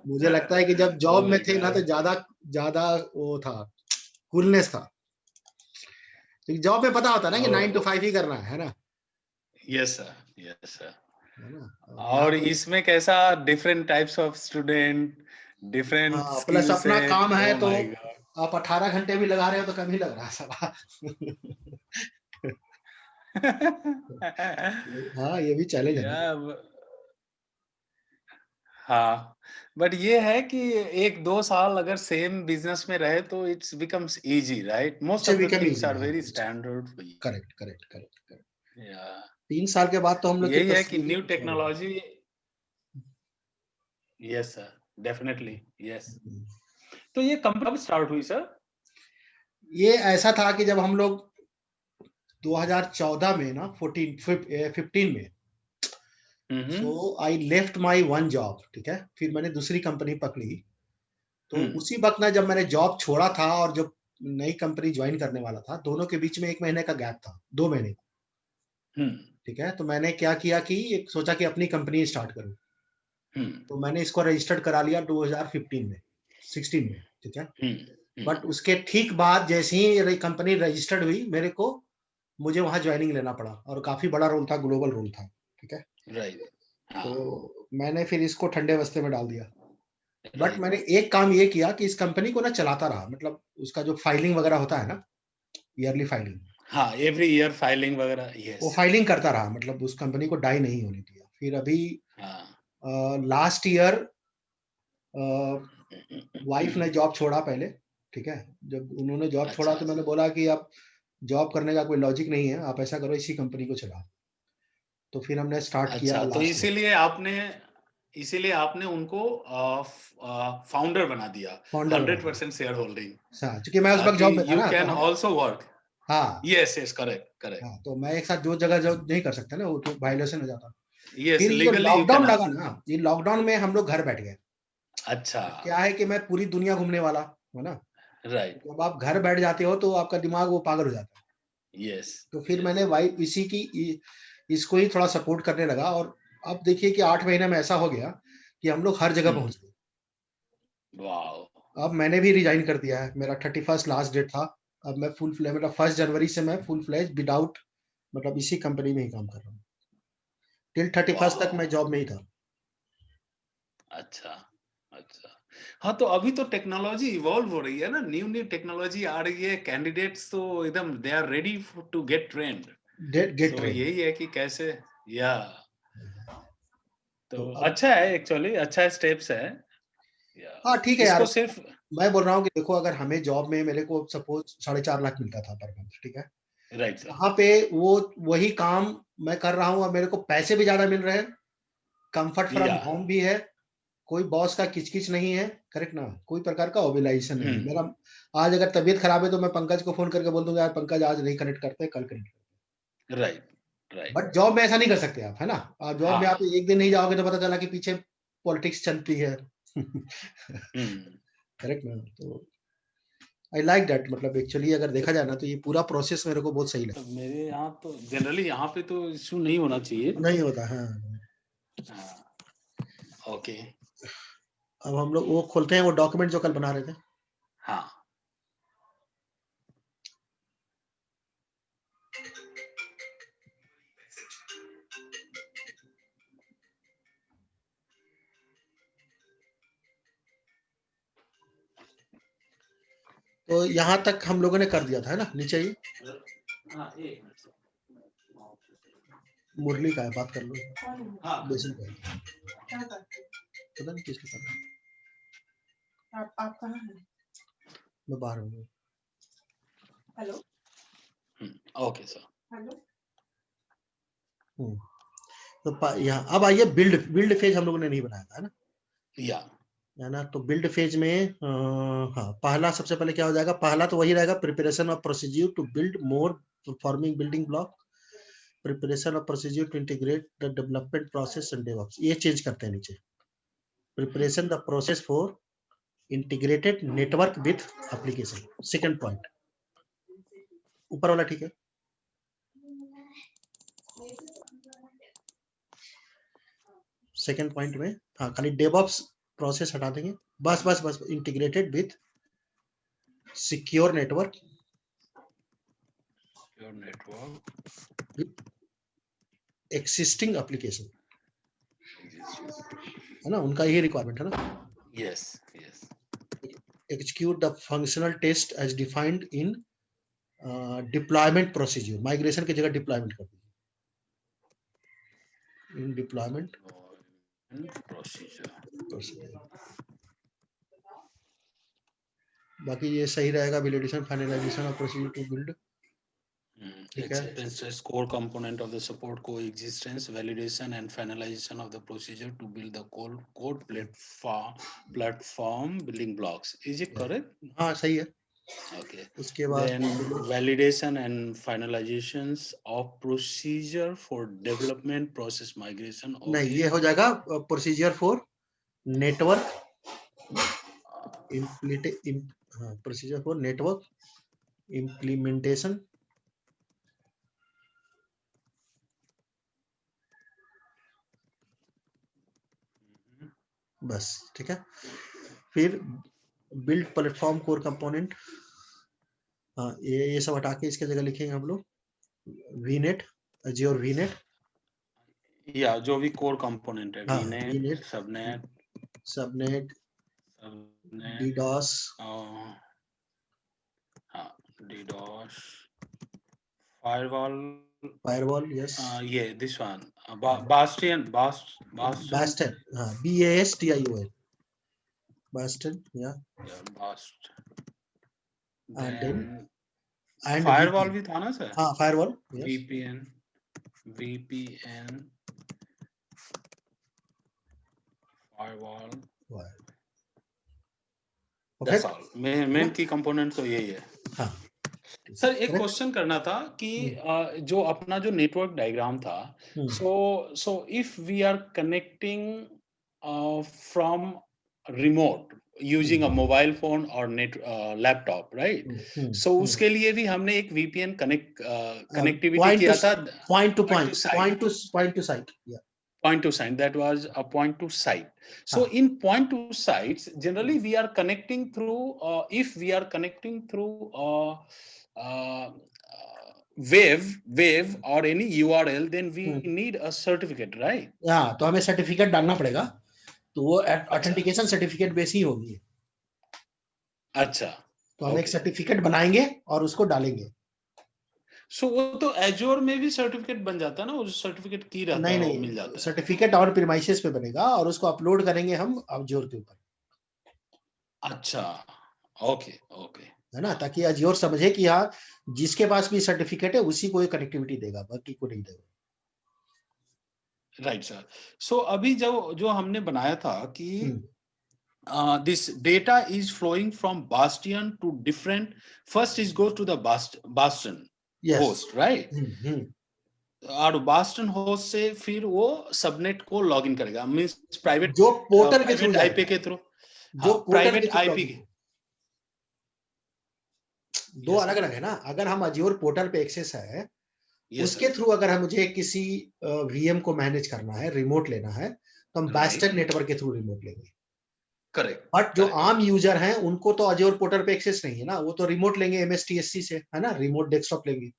मुझे लगता है कि जब Oh जॉब my में थे ना तो God. ज्यादा ज्यादा वो था, कूलनेस था। क्योंकि जॉब में पता होता है ना कि 9 to Oh, 5 ही करना है ना। yes sir, yes sir. है ना, और यहाँ और पे इसमें कैसा different types of student, different हाँ, प्लस स्किल अपना सेट। काम है ओ तो माय गॉड। आप 18 घंटे भी लगा रहे हो तो कम ही लग रहा है साला। हाँ, ये भी चैलेंज है ना। या हाँ, बट ये है कि 1-2 साल अगर सेम बिजनेस में रहे तो it's becomes easy, right? Most it's of the become things easy, are हाँ। Very standard for you. Correct, correct, correct, correct. या 3 साल के बाद तो हम लोग की यही है कि तस्वीर ही न्यू कुछ और होगी। Technology. Yes sir, definitely yes. तो ये कंपनी कब स्टार्ट हुई सर? ये ऐसा था कि जब हम लोग 2014 में ना 15 में, so hmm. I left my one job, ठीक है? फिर मैंने दूसरी कंपनी पकड़ी। तो हम्म। उसी वक़्त ना जब मैंने जॉब छोड़ा था और जब नई कंपनी जॉइन करने वाला था, दोनों के बीच में 1 महीने का गैप था, 2 महीने का, हम्म। ठीक है? तो मैंने क्या किया कि एक सोचा कि अपनी कंपनी स्टार्ट करूँ। हम्म। तो मैंने इसको रजिस्टर्ड करा लिया 2015 में, 16 में, ठीक है? हम्म। हम्म। बट उसके ठीक बाद जैसे ही कंपनी रजिस्टर्ड हुई, मुझे वहाँ जॉइनिंग लेना पड़ा और काफ़ी बड़ा रोल था, ग्लोबल रोल था, ठीक है? राइट। हाँ। तो मैंने फिर इसको ठंडे बस्ते में डाल दिया। But right. मैंने एक काम ये किया कि इस कंपनी को ना चलाता रहा, मतलब उसका जो फाइलिंग वगैरह होता है ना, ईयरली फाइलिंग, हाँ, एवरी ईयर फाइलिंग वगैरह, वो यस। फाइलिंग करता रहा, मतलब उस कंपनी को डाई नहीं होने दिया। फिर अभी हाँ। लास्ट ईयर वाइफ ने जॉब छोड़ा पहले, ठीक है? जब उन्होंने जॉब छोड़ा अच्छा। तो मैंने बोला कि अब जॉब करने का कोई लॉजिक नहीं है, आप ऐसा करो इसी कंपनी को चलाओ। तो फिर हमने स्टार्ट किया अच्छा, तो लास्ट ईयर। इसीलिए आपने उनको फाउंडर बना दिया, फाउंडर बना दिया। 100% शेयर होल्डिंग, हाँ, क्योंकि मैं उस वक़्त ताकि जॉब में था यू ना, तो कैन हम आल्सो वर्क। हाँ, यस, यस, करेक्ट, करेक्ट। हाँ, तो मैं एक साथ 2 जगह जॉब नहीं कर सकता ना, वो तो वायलेशन हो जाता। यस, फिर ये जो लीगली यू लॉकडाउन कैन लगा नॉट। ना, ये लॉकडाउन में हम लोग घर बैठ गए। अच्छा। अब क्या है कि मैं पूरी दुनिया घूमने वाला, है ना? राइट। जब आप घर बैठ जाते हो तो आपका दिमाग वो पागल हो जाता है। यस। तो फिर यस। मैंने वाई इसी की इसको ही थोड़ा सपोर्ट करने लगा और अब देखिए कि 8 महीने में ऐसा हो गया कि हम लोग हर जगह हम्म। पहुँच गए। वाओ। अब मैंने भी रिज़ाइन कर दिया है, मेरा 31st लास्ट डेट था। अब मैं फुल फ्ले मतलब 1 जनवरी से मैं फुल फ्लेज विदाउट मतलब इसी कंपनी में ही काम कर रहा हूँ। टिल 31st तक वाओ। मैं जॉब में ही था। अच्छा। अच्छा। हाँ, तो अभी तो टेक्नोलॉजी इवॉल्व हो रही है ना, न्यू न्यू टेक्नोलॉजी आ रही है, कैंडिडेट्स तो एकदम they are ready to get trained. Get so train. यही है कि कैसे, या तो तो अब अच्छा है, एक्चुअली अच्छा स्टेप्स है। या हाँ, ठीक है यार। इसको सिर्फ। मैं बोल रहा हूँ कि देखो अगर हमें जॉब में मेरे को सपोज़ 4.5 लाख मिलता था पर मंथ, ठीक है? Right sir. वहाँ पे वो वही काम मैं कर रहा हूँ और मेरे को पैसे भी ज़्यादा मिल रहे हैं, कम्फर्ट फ्रॉम या होम भी है, कोई बॉस का किच-किच नहीं है, करेक्ट ना? कोई प्रकार का ऑर्गेनाइज़ेशन नहीं है। हम्म। मेरा आज अगर तबीयत खराब है तो मैं पंकज को फ़ोन करके बोल दूँगा यार पंकज आज नहीं कनेक्ट करते, कल कनेक्ट करते हैं। राइट। राइट। बट जॉब में ऐसा नहीं कर सकते आप, है ना? जॉब में आप हाँ। एक दिन नहीं जाओगे तो पता चला कि पीछे पॉलिटिक्स चलती है। हम्म। करेक्ट ना? तो आई लाइक दैट, मतलब एक्चुअली अगर देखा जाए ना तो ये पूरा प्रोसेस मेरे को बहुत सही तो लगा। मेरे यहाँ तो जनरली यहाँ पे तो इशू नहीं होना चाहिए। नहीं होता, हाँ। हाँ। ओके। अब हम लोग वो खोलते हैं वो डॉक्यूमेंट जो कल बना रहे थे। हाँ। तो यहाँ तक हम लोगों ने कर दिया था, है ना? नीचे ही हाँ, एक मिनट। मुरली का है, बात कर लो। हाँ, कर बेसिक लो। है। पता नहीं किसके साथ है। आप कहाँ हैं? मैं बाहर हूँ। Hello okay sir. हेलो। हुँ। तो यहाँ अब आइए बिल्ड फेज हम लोगों ने नहीं बनाया था, है ना? या है ना? तो बिल्ड फेज में हाँ, पहला सबसे पहले क्या हो जाएगा? पहला तो वही रहेगा preparation of procedure to build more performing building block, preparation of procedure to integrate the development process and DevOps, ये चेंज करते हैं नीचे। Preparation the process for integrated network with application, second point. ऊपर वाला ठीक है? सेकंड पॉइंट में हाँ खाली डेवऑप्स प्रोसेस हटा देंगे, बस integrated with secure network your network with existing application, है ना, उनका यही रिक्वायरमेंट है ना। Yes yes execute the functional test as defined in deployment procedure, migration की जगह डिप्लॉयमेंट कर दीजिए, इन डिप्लॉयमेंट प्रोसीजर। बाकी ये सही रहेगा, validation finalization of procedure to build, ठीक है। Acceptance core component of the support coexistence, validation and finalization of the procedure to build the code platform building blocks. Is it correct? हाँ सही है। Okay. उसके बाद Then validation and finalizations of procedure for development process migration. Okay. नहीं, ये हो जाएगा procedure for network procedure for network implementation, बस ठीक है। फिर बिल्ड प्लेटफॉर्म कोर कंपोनेंट, हाँ ये सब हटा के इसके जगह लिखेंगे हम लोग वीनेट, अज्योर वीनेट, या जो भी कोर कंपोनेंट है, हाँ, वीनेट, VNet, सबनेट, सबनेट, डीडॉस, हाँ डीडॉस, फायरवॉल, यस, ये दिस वन, बास्टियन, बास्टन, हाँ BASTION, बास्टन, या बास्ट, देन एंड फायरवॉल भी था ना सर? हाँ firewall, VPN, firewall, that's all. Main की कंपोनेंट तो यही है। हाँ सर एक क्वेश्चन करना था कि जो अपना जो नेटवर्क डायग्राम था, so if we are connecting from remote using a mobile phone और नेट लैपटॉप, राइट? सो उसके लिए भी हमने एक VPN कनेक्टिविटी किया था, point to site, yeah. Point to site, that was a point to site. So in point to sites, generally we are connecting through if we are connecting through wave or any URL, then we need a certificate, right? हाँ, तो हमें certificate डालना पड़ेगा, तो वो authentication certificate base ही होगी। अच्छा, तो हम एक सर्टिफिकेट बनाएंगे और उसको डालेंगे। सो वो तो एज्योर में भी सर्टिफिकेट बन जाता है ना, उस सर्टिफिकेट की रहता है, वो मिल जाता है। सर्टिफिकेट और प्रीमाइसेस पे बनेगा और उसको अपलोड करेंगे हम एज्योर के ऊपर। अच्छा, ओके, है ना, ताकि एज्योर समझे कि हाँ जिसके पास भी सर्टिफिकेट है उसी को ये कनेक्टिविटी देगा, बाकी को नहीं देगा। Right sir. सो अभी जो हमने बनाया था कि this data is flowing from bastion to different, first is goes to the bastion host, right? और bastion host से फिर वो सबनेट को लॉगिन करेगा, मींस प्राइवेट जो पोर्टल के थ्रू आईपी के थ्रू, जो प्राइवेट आईपी के दो अलग अलग है ना। अगर हम अज्योर पोर्टल पे एक्सेस है, उसके थ्रू अगर हम मुझे किसी VM को मैनेज करना है, रिमोट लेना है, तो हम बास्टन नेटवर्क के थ्रू रिमोट लेंगे। करेक्ट। बट जो आम यूजर हैं उनको तो अज्योर पोर्टल पे एक्सेस नहीं है ना, वो तो रिमोट लेंगे MSTSC से, है ना, रिमोट डेस्कटॉप लेंगे।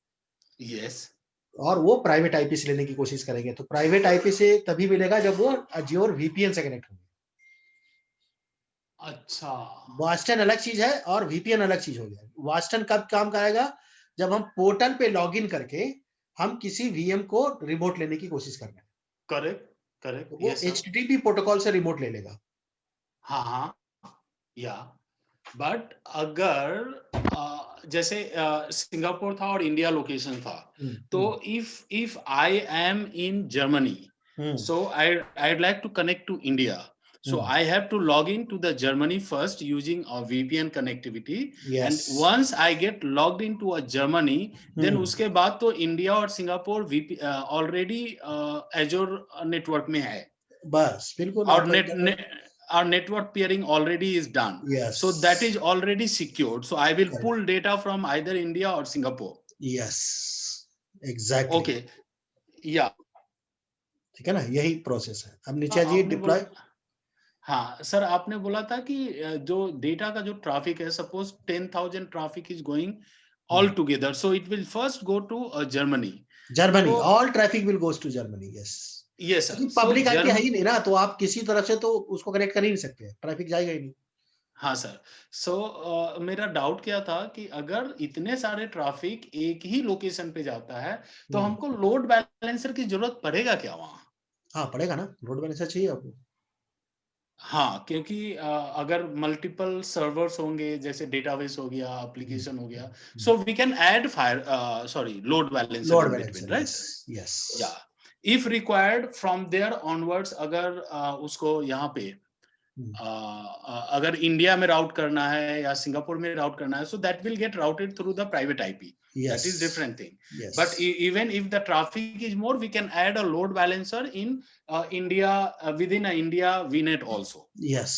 यस। और वो प्राइवेट आईपी से लेने की कोशिश करेंगे, तो प्राइवेट आईपी से तभी मिलेगा जब वो अज्योर VPN से कनेक्ट होंगे। अच्छा, बास्टन अलग चीज है और VPN अलग चीज हो गया। बास्टन कब काम करेगा? जब हम पोर्टल पे लॉगिन करके हम किसी VM को रिमोट लेने की कोशिश कर रहे हैं। करेक्ट। वो HTTP प्रोटोकॉल से रिमोट ले लेगा। हाँ, या बट अगर जैसे सिंगापुर था और इंडिया लोकेशन था, तो if I am in Germany, so I'd like to connect to India, so I have to log in to the Germany first using a VPN connectivity, and once I get logged into a Germany, then उसके बाद तो India और Singapore already Azure network में है, बस बिल्कुल। our network peering already is done. So that is already secured, so I will pull data from either India or Singapore. Yes, exactly. Okay, yeah, ठीक है ना, यही प्रोसेस है। अब नीचे जी डिप्लॉय। हाँ सर, आपने बोला था कि जो डेटा का जो ट्रैफिक है, suppose 10,000 traffic is going all together, so it will first go to Germany. Germany, all traffic will goes to Germany, yes. Yes sir. Public IP है ही नहीं ना, तो आप किसी तरफ से तो उसको कनेक्ट कर ही नहीं सकते, ट्रैफिक जाएगा ही नहीं। हाँ सर। सो मेरा डाउट क्या था कि अगर इतने सारे ट्रैफिक एक ही लोकेशन पे जाता है तो हमको लोड बैलेंसर की जरूरत पड़ेगा क्या वहां? हाँ पड़ेगा ना, लोड बैलेंसर चाहिए आपको। हाँ, क्योंकि अगर मल्टीपल सर्वर्स होंगे, जैसे डेटाबेस हो गया, एप्लीकेशन हो गया, so we can add load balancer load in between, balancer, right? Yes. या if required from there onwards, अगर उसको यहाँ पे अगर इंडिया में राउट करना है या सिंगापुर में राउट करना है, so that will get routed through the private IP. That is different thing. Yes. But even if the traffic is more, we can add a load balancer in India, within India VNet also. Yes.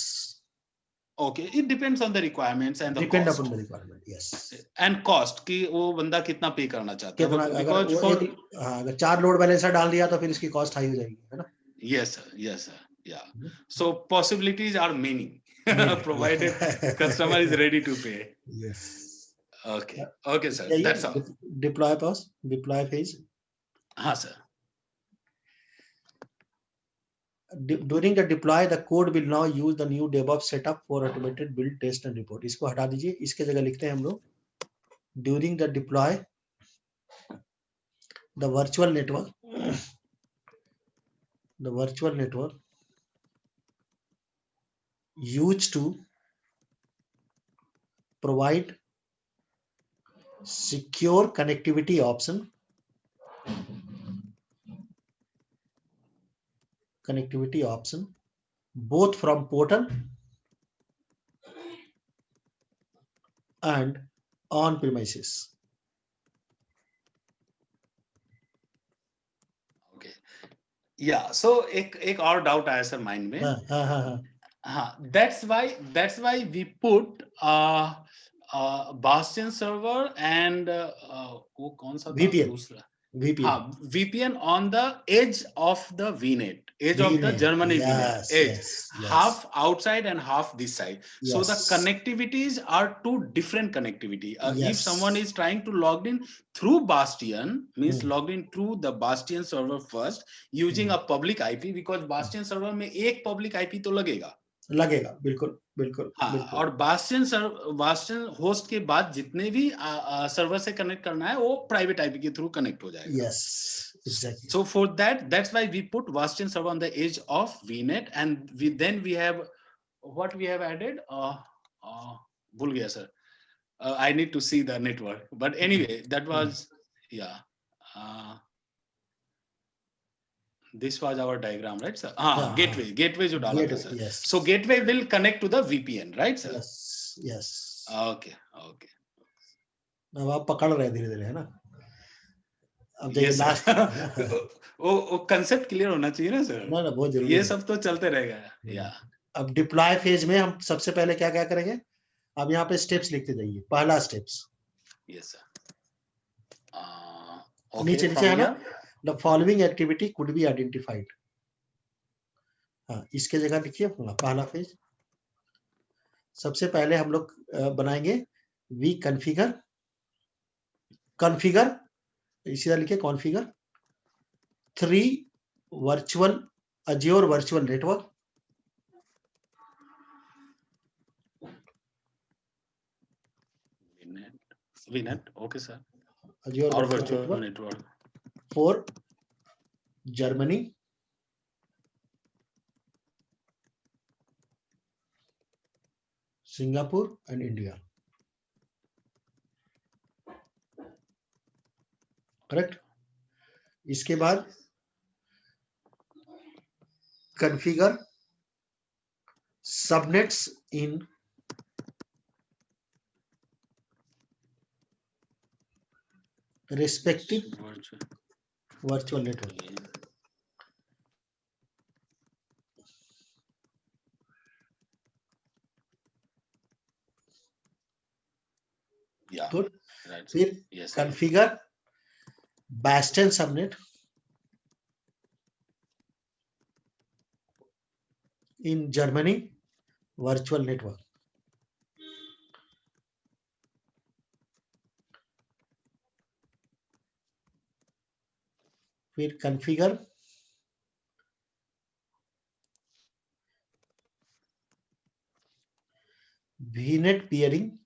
Okay, it depends on the requirements and the Depend cost. upon the requirement, yes. And cost कि वो बंदा कितना पे करना चाहता है. Because for अगर 4 load balancer डाल दिया तो फिर इसकी कॉस्ट हाई हो जाएगी, है ना? Yes sir, yes sir, yeah. So possibilities are many, provided customer is ready to pay. Yes. Okay, okay sir, that's all. Deploy phase. हाँ sir. During the deploy, the code will now use the new DevOps setup for automated build, test and report. इसको हटा दीजिए, इसके जगह लिखते हैं हम लोग during the deploy, the virtual network used to provide secure connectivity option both from portal and on premises. Okay, yeah. So एक और डाउट आया सर माइंड में. हाँ, that's why we put Bastion server and वो कौन सा था दूसरा? हाँ, VPN on the edge of the VNet, edge of the Germany VNet, edge, half outside and half this side. So the connectivities are two different connectivity. If someone is trying to log in through Bastion, means logged in through the Bastion server first using a public IP, because Bastion server में एक public IP तो लगेगा, बिल्कुल बिल्कुल. हाँ, और Bastian host के बाद जितने भी सर्वर से कनेक्ट करना है वो प्राइवेट आईपी के थ्रू कनेक्ट हो जाएगा. Yes, exactly. So for that's why we put Bastion server on the edge of VNet, and we have what we have added. भूल गया sir. I need to see the network, but anyway, that was this was our diagram, right sir? Gateway जो डाला था sir. Yes. So gateway will connect to the VPN, right sir? Yes. Okay. अब आप पकड़ रहे धीरे-धीरे, है ना? अब देखिए लास्ट वो कंसेप्ट क्लियर होना चाहिए ना सर. ना बहुत जरूरी है. ये सब तो चलते रहेगा. या अब डिप्लॉय फेज में हम सबसे पहले क्या करेंगे? अब यहाँ पे स्टेप्स लिखते जाइए. पहला स्टेप्स. Yes sir. नीचे है ना, the following activity could be identified. हाँ, इसके जगह लिखिए पहला फेज. सबसे पहले हम लोग बनाएंगे we configure इसी तरह लिखिए configure 3 Azure virtual network. VNet, okay sir. Azure virtual network for Germany, Singapore and India. Correct? इसके बाद configure subnets in respective virtual network. Yeah. Good. Right. फिर yes, configure Bastion subnet in Germany virtual network. फिर configure VNet peering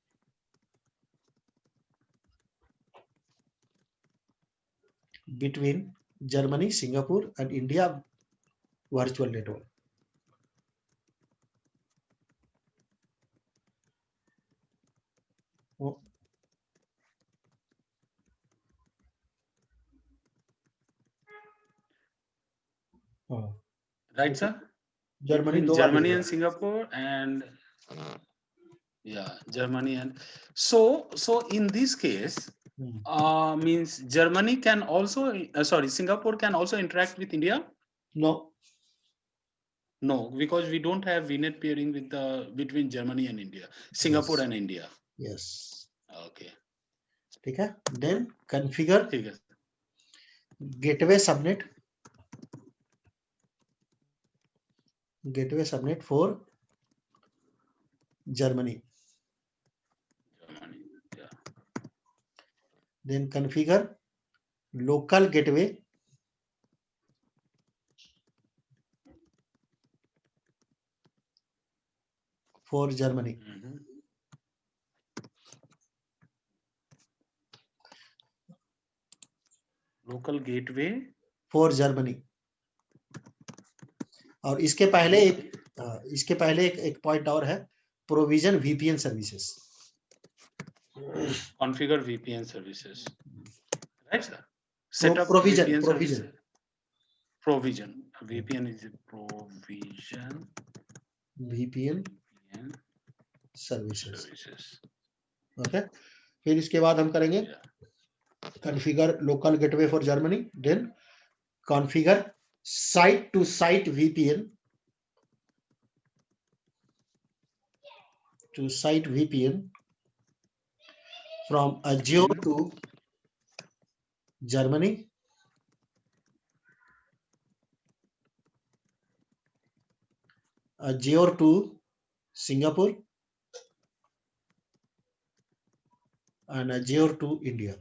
between Germany, Singapore and India virtual network. Oh. हाँ, Right, sir? Germany Between दो बार Germany भेजा। and Singapore and yeah, Germany and so in this case, means Germany can also sorry, Singapore can also interact with India. No, No, because we don't have VNet peering with between Germany and India, Singapore Yes. and India. yes, Okay, ठीक है। Then configure ठीक है। gateway subnet for Germany. Germany, yeah. Then configure local gateway for Germany. Local gateway for Germany. और इसके पहले एक point और है, provision VPN services. configure VPN services, right, sir? Set up provision VPN provision service. Provision. VPN is a provision. VPN VPN services. services. Okay, फिर इसके बाद हम करेंगे configure local gateway for Germany, then configure site to site VPN from Azure to Germany, Azure to Singapore and Azure to India.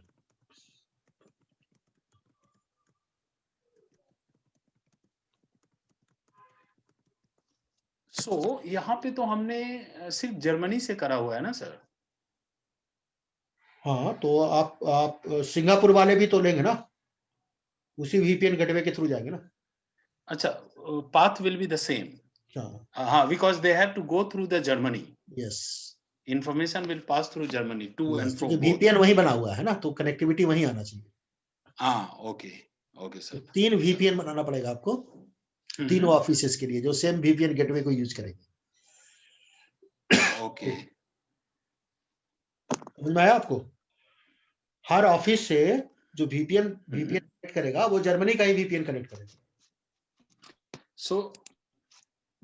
So यहाँ पे तो हमने सिर्फ जर्मनी से करा हुआ है ना सर? हाँ, तो आप सिंगापुर वाले भी तो लेंगे ना, उसी VPN गेटवे के थ्रू जाएंगे ना। अच्छा, path will be the same. हाँ, because they have to go through the Germany. Yes. Information will pass through Germany to and from both. VPN वही बना हुआ है ना, तो कनेक्टिविटी वही आना चाहिए। हाँ, ओके सर। 3 VPN बनाना पड़ेगा आपको, तीनों ऑफिसेस के लिए, जो सेम VPN गेटवे को यूज करेंगे। ओके, समझ में आया आपको? हर ऑफिस से जो VPN कनेक्ट करेगा, वो जर्मनी का ही VPN कनेक्ट करेगा। सो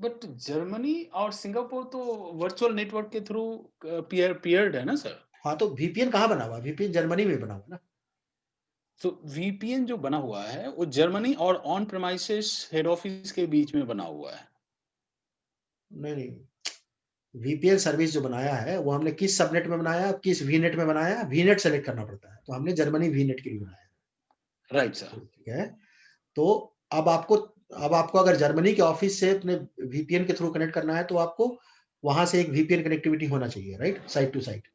बट जर्मनी और सिंगापुर तो वर्चुअल नेटवर्क के थ्रू पेयर्ड है ना सर? हाँ, तो VPN कहाँ बना हुआ? VPN जर्मनी में बना हुआ ना। तो VPN जो बना हुआ है वो जर्मनी और ऑन प्रेमाइसेस हेड ऑफिस के बीच में बना हुआ है। नहीं, VPN सर्विस जो बनाया है वो हमने किस सबनेट में बनाया, किस VNet में बनाया? VNet सेलेक्ट करना पड़ता है, तो हमने जर्मनी VNet के लिए बनाया। Right sir. ठीक है, तो अब आपको अगर जर्मनी के ऑफिस से अपने VPN के थ्रू कनेक्ट करना है, तो आपको वहां से एक VPN कनेक्टिविटी होना चाहिए, right, site to site.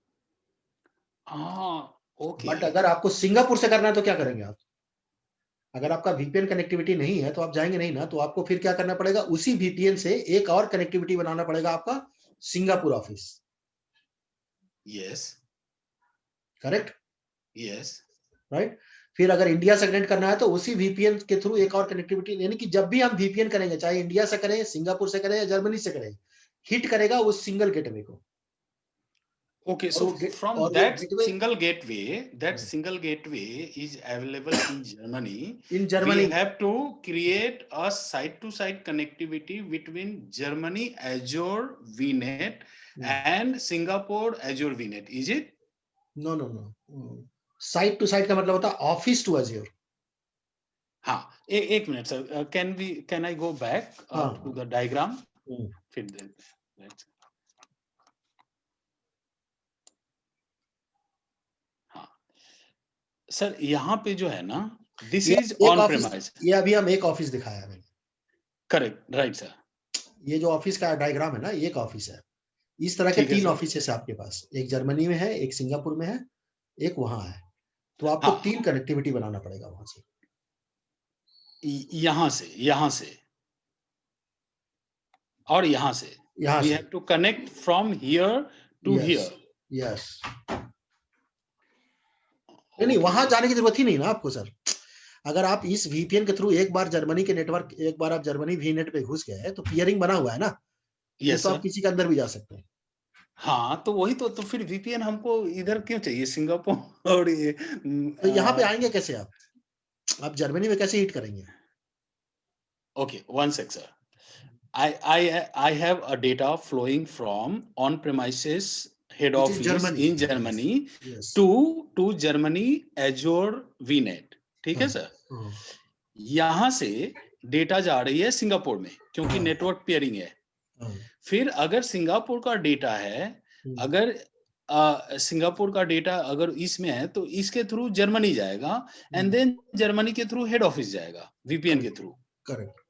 Okay. But अगर आपको सिंगापुर से करना है तो क्या करेंगे आप? अगर आपका VPN कनेक्टिविटी नहीं है तो आप जाएंगे नहीं ना, तो आपको फिर क्या करना पड़ेगा? उसी VPN से एक और कनेक्टिविटी बनाना पड़ेगा आपका Singapore office. Yes, correct. Yes, right. फिर अगर इंडिया से कनेक्ट करना है तो उसी VPN के थ्रू एक और कनेक्टिविटी, यानी कि जब भी हम VPN करेंगे, चाहे इंडिया से करें, सिंगापुर से करें या जर्मनी से करें, हिट करेगा उस सिंगल गेटवे को। Okay, so from that single gateway is available in Germany. In Germany, we have to create a site-to-site connectivity between Germany Azure VNet and Singapore Azure VNet. Is it? No. Site to site का मतलब होता है office to Azure. हाँ, एक मिनट sir, can I go back to the diagram? फिर देखते हैं। हाँ सर, यहाँ पे जो है ना, दिस इज ऑन प्रेमाइस। ये अभी हम एक ऑफिस दिखाया है मैंने। Correct, right sir. ये जो ऑफिस का डायग्राम है ना, ये एक ऑफिस है। इस तरह के ठीक है 3 सर। ऑफिसेस है आपके पास, एक जर्मनी में है, एक सिंगापुर में है, एक वहां है। तो आपको हाँ 3 कनेक्टिविटी बनाना पड़ेगा वहां से। यहाँ से और यहाँ से यहाँ वी से। Have to connect from here to yes, here. Yes. नहीं, वहां जाने की जरूरत ही नहीं ना आपको सर। अगर आप इस वीपीएन के थ्रू एक बार जर्मनी के नेटवर्क, एक बार आप जर्मनी वीनेट पे घुस गए तो पियरिंग बना हुआ है ना, फिर यस तो सर। आप किसी के अंदर भी जा सकते हैं। हाँ तो वही तो फिर वीपीएन हमको इधर क्यों चाहिए, सिंगापुर और ये तो यहाँ पे आएंगे कैसे आप जर्मनी में कैसे हिट करेंगे? Okay, one sec sir. I have a data flowing from on-premises head It is office Germany. in Germany Yes. to Germany Azure VNet। ठीक है हाँ, सर। हाँ, यहाँ से डेटा जा रही है सिंगापुर में, क्योंकि हाँ, नेटवर्क पेयरिंग है। हाँ, फिर अगर सिंगापुर का डेटा है, अगर सिंगापुर का डेटा अगर इसमें है तो इसके थ्रू जर्मनी जाएगा, एंड देन जर्मनी के थ्रू हेड ऑफिस जाएगा वीपीएन के थ्रू। करेक्ट।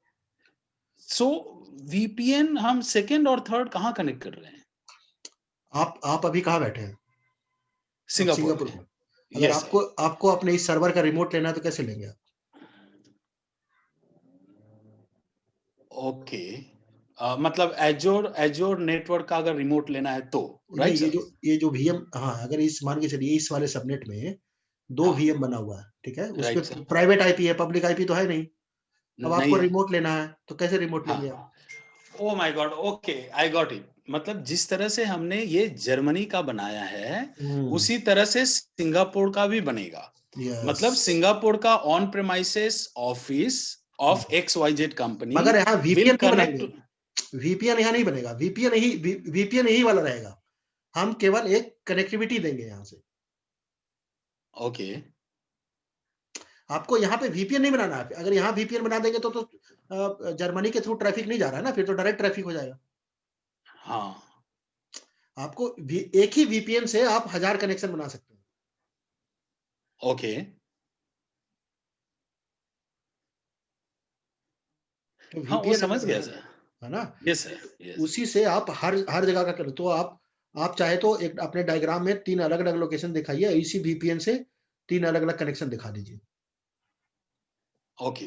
सो वीपीएन हम सेकंड और थर्ड कहाँ कनेक्ट कर रहे हैं? आप अभी कहाँ बैठे हैं? आप सिंगापुर सिंगापुर में। में। अगर यस आपको सर। आपको अपने इस सर्वर का रिमोट लेना है तो कैसे लेंगे आप? ओके, मतलब एजोर नेटवर्क का अगर रिमोट लेना है तो, नहीं, राइट सर? ये जो वीएम, हाँ, अगर इस मान के चलिए इस वाले सबनेट में 2 हाँ वीएम बना हुआ है, ठीक है? उसपे राइट सर। प्राइवेट आईपी है, पब्लिक आईपी तो है नहीं। अब नहीं आपको है। रिमोट लेना है तो कैसे रिमोट लेंगे आप? हाँ, oh my God, okay I got it. मतलब जिस तरह से हमने ये जर्मनी का बनाया है, उसी तरह से सिंगापुर का भी बनेगा। यस। मतलब सिंगापुर का on premises office of XYZ company मगर यहाँ विल वीपीएन नहीं कनेक्ट। बनाएंगे। वीपीएन यहाँ नहीं बनेगा। वीपीएन यही वाला रहेगा। हम केवल एक कनेक्टिविटी देंगे यहाँ से। ओके, आपको यहाँ पे वीपीएन नहीं बनाना है। अगर यहाँ वीपीएन बना देंगे तो जर्मनी के थ्रू ट्रैफिक नहीं जा रहा है ना, फिर तो डायरेक्ट ट्रैफिक हो जाएगा। हाँ आपको एक ही वीपीएन से आप 1000 कनेक्शन बना सकते हैं। ओके। तो हाँ वो वीपीएन समझ अगर गया है सर। है ना, यस सर, यस। उसी से आप हर जगह का करें। तो आप चाहे तो एक अपने डायग्राम में 3 अलग-अलग लोकेशन दिखाइए, इसी वीपीएन से 3 अलग-अलग कनेक्शन दिखा दीजिए। ओके,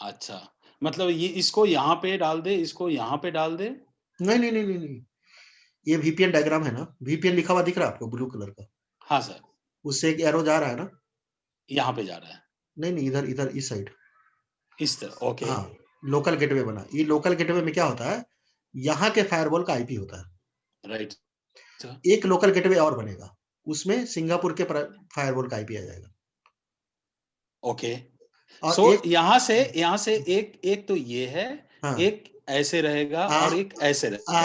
अच्छा, मतलब ये इसको यहाँ पे डाल दे, इसको यहाँ पे डाल दे। नहीं। ये वीपीएन डायग्राम है ना, वीपीएन लिखा हुआ दिख रहा है आपको ब्लू कलर का? हाँ सर, उससे एक एरो जा रहा है ना? यहाँ पे जा रहा है नहीं, इधर इस साइड। इस तरह। ओके, हाँ, लोकल गेटवे बना। ये लोकल गेटवे में क्या होता है, यहाँ के फायरवॉल का आईपी होता है। Right sir. एक लोकल गेटवे और बनेगा, उसमें सिंगापुर के फायरवॉल का आईपी आ जाएगा। ओके, और सो एक यहाँ से एक एक तो ये है, हाँ, एक ऐसे रहेगा आ, और एक ऐसे रहेगा।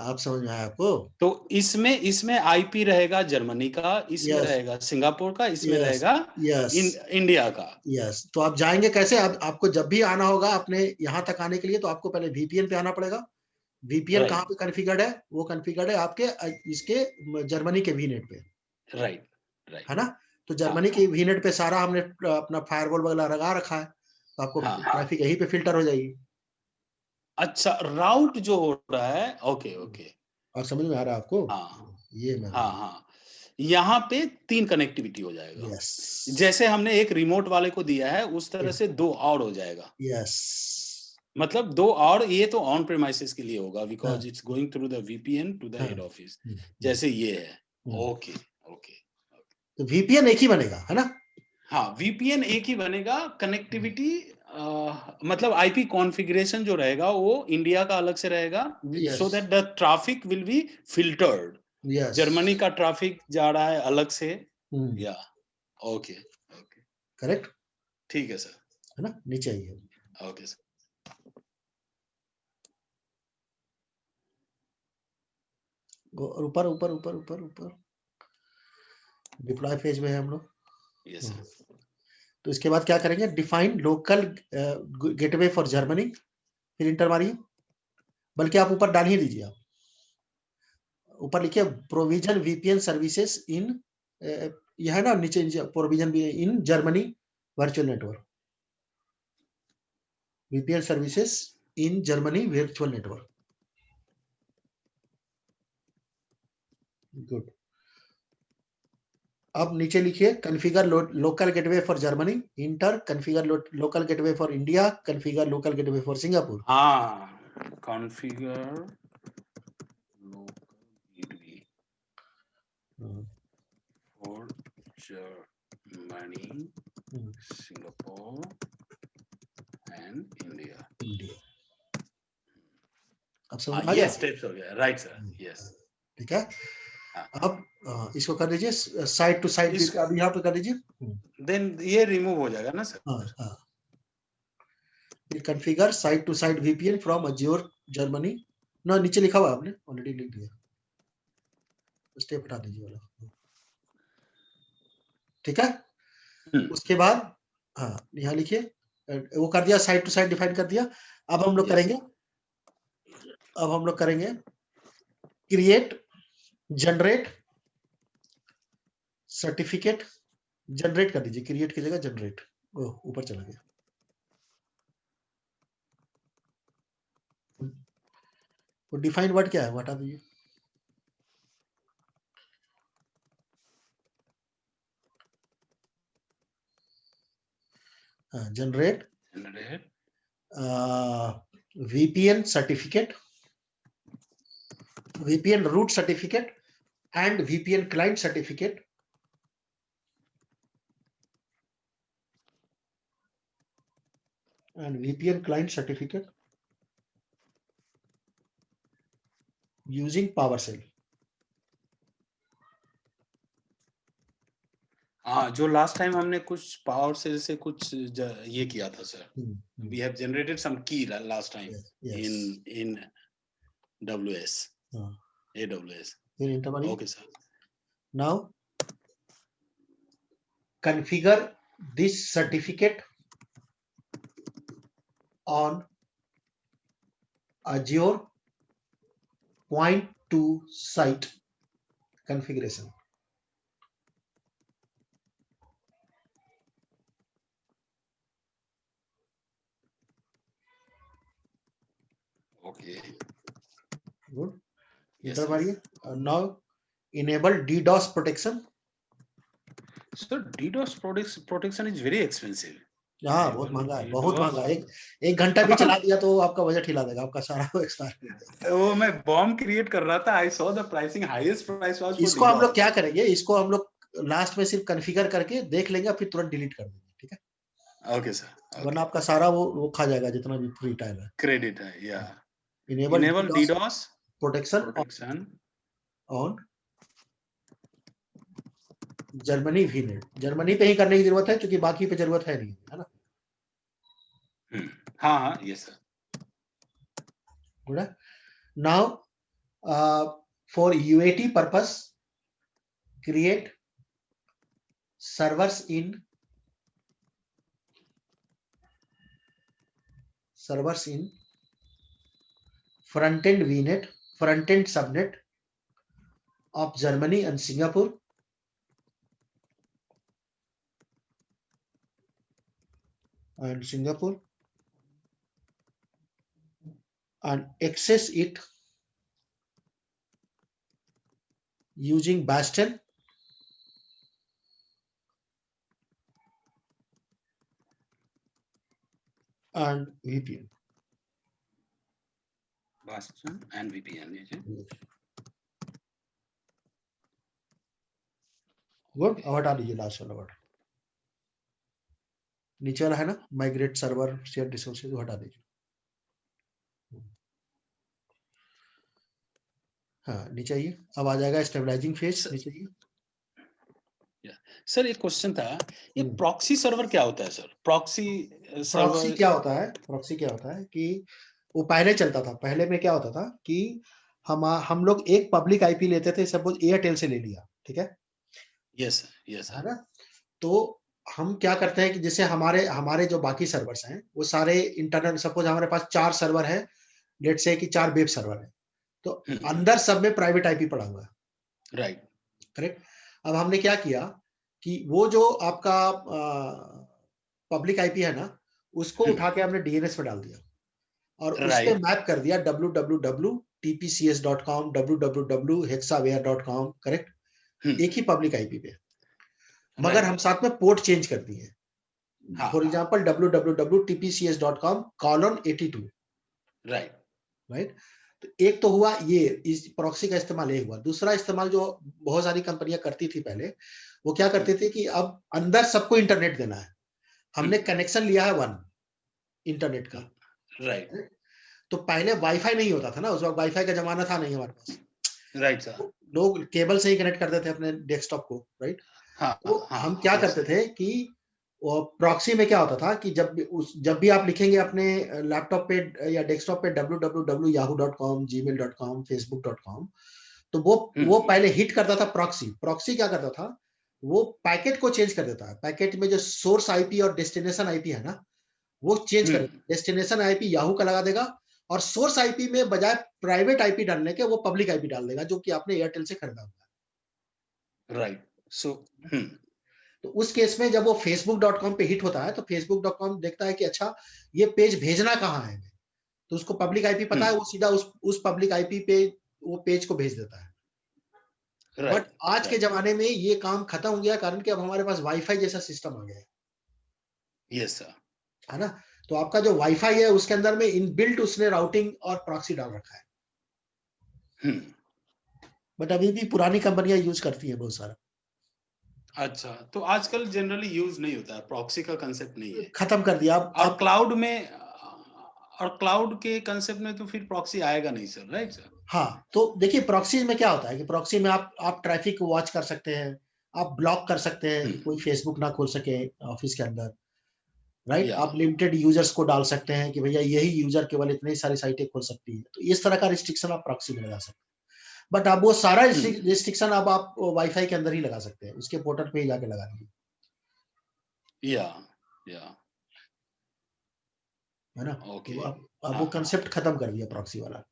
आप समझ में आया आपको? तो इसमें आईपी रहेगा जर्मनी का, इसमें यस, रहेगा सिंगापुर का, इसमें यस, रहेगा यस, इंडिया का। यस। तो आप जाएंगे कैसे? आपको जब भी आना होगा अपने यहाँ तक आने के लिए, तो आपको पहले वीपीएन पे आना पड़ेगा। वीपीएन कहाँ पे राइट कॉन्फ़िगर्ड है? वो कॉन्फ़िगर्ड है आपके इसके जर्मनी के वीनेट पे, राइट है राइट। ना? तो हाँ जर्मनी के वीनेट पे सारा हमने अपना फायरवॉल वगैरह लगा रखा है, तो आपको हाँ। ट्रैफिक यहीं पे फिल्टर हो जाएगी। अच्छा, राउट जो हो रहा है, ओके ओके। और समझ में आ रहा है आपको? हाँ ये मैं हाँ हाँ, यहाँ पे 3 कनेक्टिविटी हो जाएगा। यस, जैसे हमने एक रिमोट वाले को दिया है, उस तरह से 2 और हो जाएगा। यस। मतलब 2 और, ये तो ऑन प्रेमाइसेस के लिए होगा, हाँ, because it's going through the VPN to the हाँ। हेड ऑफिस, जैसे ये है। Okay okay. तो वीपीएन एक ही बनेगा, है ना? हाँ, वीपीएन एक ही बनेगा। कनेक्टिविटी मतलब आईपी कॉन्फ़िगरेशन जो रहेगा वो इंडिया का अलग से रहेगा, yes, so that the traffic will be filtered. Yes. Germany का ट्रैफिक जा रहा है अलग से। या ओके ओके, करेक्ट, ठीक है सर। है ना? नीचे आइए। Okay sir. ऊपर ऊपर ऊपर ऊपर ऊपर डिप्लॉय फेज में है हम लोग। Yes sir. तो इसके बाद क्या करेंगे? Define local gateway for Germany, फिर इंटर मारिए। बल्कि आप ऊपर डाल ही दीजिए, आप ऊपर लिखिए प्रोविजन वीपीएन सर्विसेज इन, यह है ना नीचे प्रोविजन भी in Germany virtual network, VPN services in Germany virtual network. Good. अब नीचे लिखिए configure local gateway for Germany, enter configure local gateway for India, configure local gateway for Singapore. हाँ, configure local gateway for Germany, Singapore and India. अब समझ में आ गया? ये steps हो गया, राइट सर, यस। ठीक है, अब इसको कर दीजिए साइड टू साइड, अभी यहाँ पे कर दीजिए, देन ये रिमूव हो जाएगा ना सर? हाँ। Configure side to side VPN from Azure Germany, ना नीचे लिखा हुआ आपने ऑलरेडी लिख दिया, स्टेप हटा दीजिए वाला, ठीक है। उसके बाद हाँ यहाँ लिखिए, वो कर दिया, साइड टू साइड डिफाइन कर दिया। अब हम लोग करेंगे, क्रिएट जनरेट सर्टिफिकेट, जनरेट कर दीजिए, क्रिएट की जगह जनरेट, ऊपर चला गया। वो डिफाइन वर्ड क्या है, हटा दीजिए। Generate VPN certificate, VPN root certificate and VPN client certificate, using PowerShell। हाँ, जो लास्ट टाइम हमने कुछ पावर सेल से कुछ ये किया था sir, we have generated some key last time in AWS. Okay sir. Now configure this certificate on Azure point to site configuration। Okay. Good. Yes, now enable DDoS protection। Sir, DDoS protection is very expensive. हाँ, बहुत महंगा है, बहुत महंगा है। एक घंटा भी चला दिया तो आपका बजट हिला देगा, आपका सारा एक्सपायर। वो मैं बॉम्ब क्रिएट कर रहा था, I saw the pricing, highest price was for इसको हम लोग क्या करेंगे, इसको हम लोग लास्ट में सिर्फ कॉन्फ़िगर करके देख लेंगे, फिर तुरंत डिलीट कर देंगे, ठीक है? Okay sir. वरना आपका सारा वो खा जाएगा जितना भी फ्री टाइम है। क्रेडिट है, या enable DDoS protection on Germany VNet। Germany पे ही करने की जरूरत है क्योंकि बाकी पे जरूरत है नहीं, है ना? हाँ, यस सर। गुड है। Now for UAT purpose create servers in front-end VNet, front-end subnet of Germany and Singapore, and access it using Bastion and VPN। Bastion and VPN, good. अब हटा दीजिए लास्ट वाला वर्ड, नीचे वाला है ना, migrate server share resources, हटा दीजिए। हाँ, नीचे आइए, अब आ जाएगा स्टेबलाइजिंग फेज। नीचे आइए सर, एक क्वेश्चन था, ये प्रॉक्सी सर्वर क्या होता है सर? प्रॉक्सी क्या होता है? प्रॉक्सी क्या होता है कि वो पहले चलता था, पहले में क्या होता था कि हम लोग एक पब्लिक आईपी लेते थे, सपोज एयरटेल से ले लिया, ठीक है? यस है ना? तो हम क्या करते हैं कि जैसे हमारे जो बाकी सर्वर्स हैं वो सारे इंटरनल, सपोज हमारे पास 4 सर्वर है लेट्स से कि 4 वेब सर्वर है, तो अंदर सब में प्राइवेट आईपी पड़ा हुआ है। राइट। करेक्ट। अब हमने क्या किया कि वो जो आपका पब्लिक आईपी है ना, उसको उठा के हमने डीएनएस पे डाल दिया और उस पे राइट। मैप कर दिया www.tpcs.com, www.hexaware.com, करेक्ट। एक ही पब्लिक आईपी पे, मगर हम साथ में पोर्ट चेंज कर दिए। For example www.tpcs.com:82, right. Right. तो एक तो हुआ ये, इस प्रॉक्सी का इस्तेमाल ये हुआ। दूसरा इस्तेमाल जो बहुत सारी कंपनियां करती थी पहले, वो क्या करते थे कि अब अंदर सबको इंटरनेट देना है, हमने कनेक्शन लिया है 1 इंटरनेट का, राइट। तो पहले वाईफाई नहीं होता था ना, उस वक्त वाईफाई का जमाना था नहीं हमारे पास। Right sir. लोग केबल से ही कनेक्ट करते थे अपने डेस्कटॉप को, राइट। तो हम क्या करते थे कि प्रॉक्सी में क्या होता था कि जब भी आप लिखेंगे अपने लैपटॉप पे या डेस्कटॉप पे www.yahoo.com, gmail.com, facebook.com, तो वो पहले हिट करता था प्रॉक्सी। प्रॉक्सी क्या करता था, वो पैकेट को चेंज कर देता है। पैकेट में जो सोर्स आईपी और डेस्टिनेशन आईपी है ना, वो चेंज कर देता है। डेस्टिनेशन आईपी याहू का लगा देगा और सोर्स आईपी में बजाय प्राइवेट आईपी डालने के वो पब्लिक आईपी डाल देगा, जो कि आपने एयरटेल से खरीदा हुआ है। राइट। सो तो उस केस में जब वो facebook.com पे हिट होता है, तो facebook.com देखता है कि अच्छा ये पेज भेजना कहाँ है, तो उसको पब्लिक आईपी पता है, वो सीधा उस पब्लिक आईपी पे वो पेज को भेज देता है। बट आज के जमाने में ये काम खत्म हो गया, कारण कि अब हमारे पास वाईफाई जैसा सिस्टम आ गया है। Yes sir. है ना। तो आपका जो वाईफाई है उसके अंदर में इनबिल्ट उसने राउटिंग और प्रॉक्सी डाल रखा है। बट अभी भी पुरानी कंपनियां यूज करती है बहुत सारा। अच्छा, तो आजकल जनरली यूज नहीं होता है, प्रॉक्सी का कंसेप्ट नहीं है, खत्म कर दिया और क्लाउड में, और क्लाउड के कंसेप्ट में तो फिर प्रॉक्सी आएगा नहीं सर, राइट सर। हाँ, तो देखिए प्रॉक्सी में क्या होता है कि प्रॉक्सी में आप ट्रैफिक को वॉच कर सकते हैं, आप ब्लॉक कर सकते हैं कि कोई फेसबुक ना खोल सके ऑफिस के अंदर, राइट। आप लिमिटेड यूजर्स को डाल सकते हैं कि भैया यही यूजर केवल इतनी सारी साइटें खोल सकती है, तो इस तरह का रिस्ट्रिक्शन आप प्रॉक्सी में लगा सकते हैं। बट अब वो सारा रिस्ट्रिक्शन अब आप वाईफाई के अंदर ही लगा सकते हैं, उसके पोर्टल पे ही जाके लगा दीजिए। या है ना। ओके। तो अब वो कंसेप्ट खत्म कर दिया प्रॉक्सी वाला।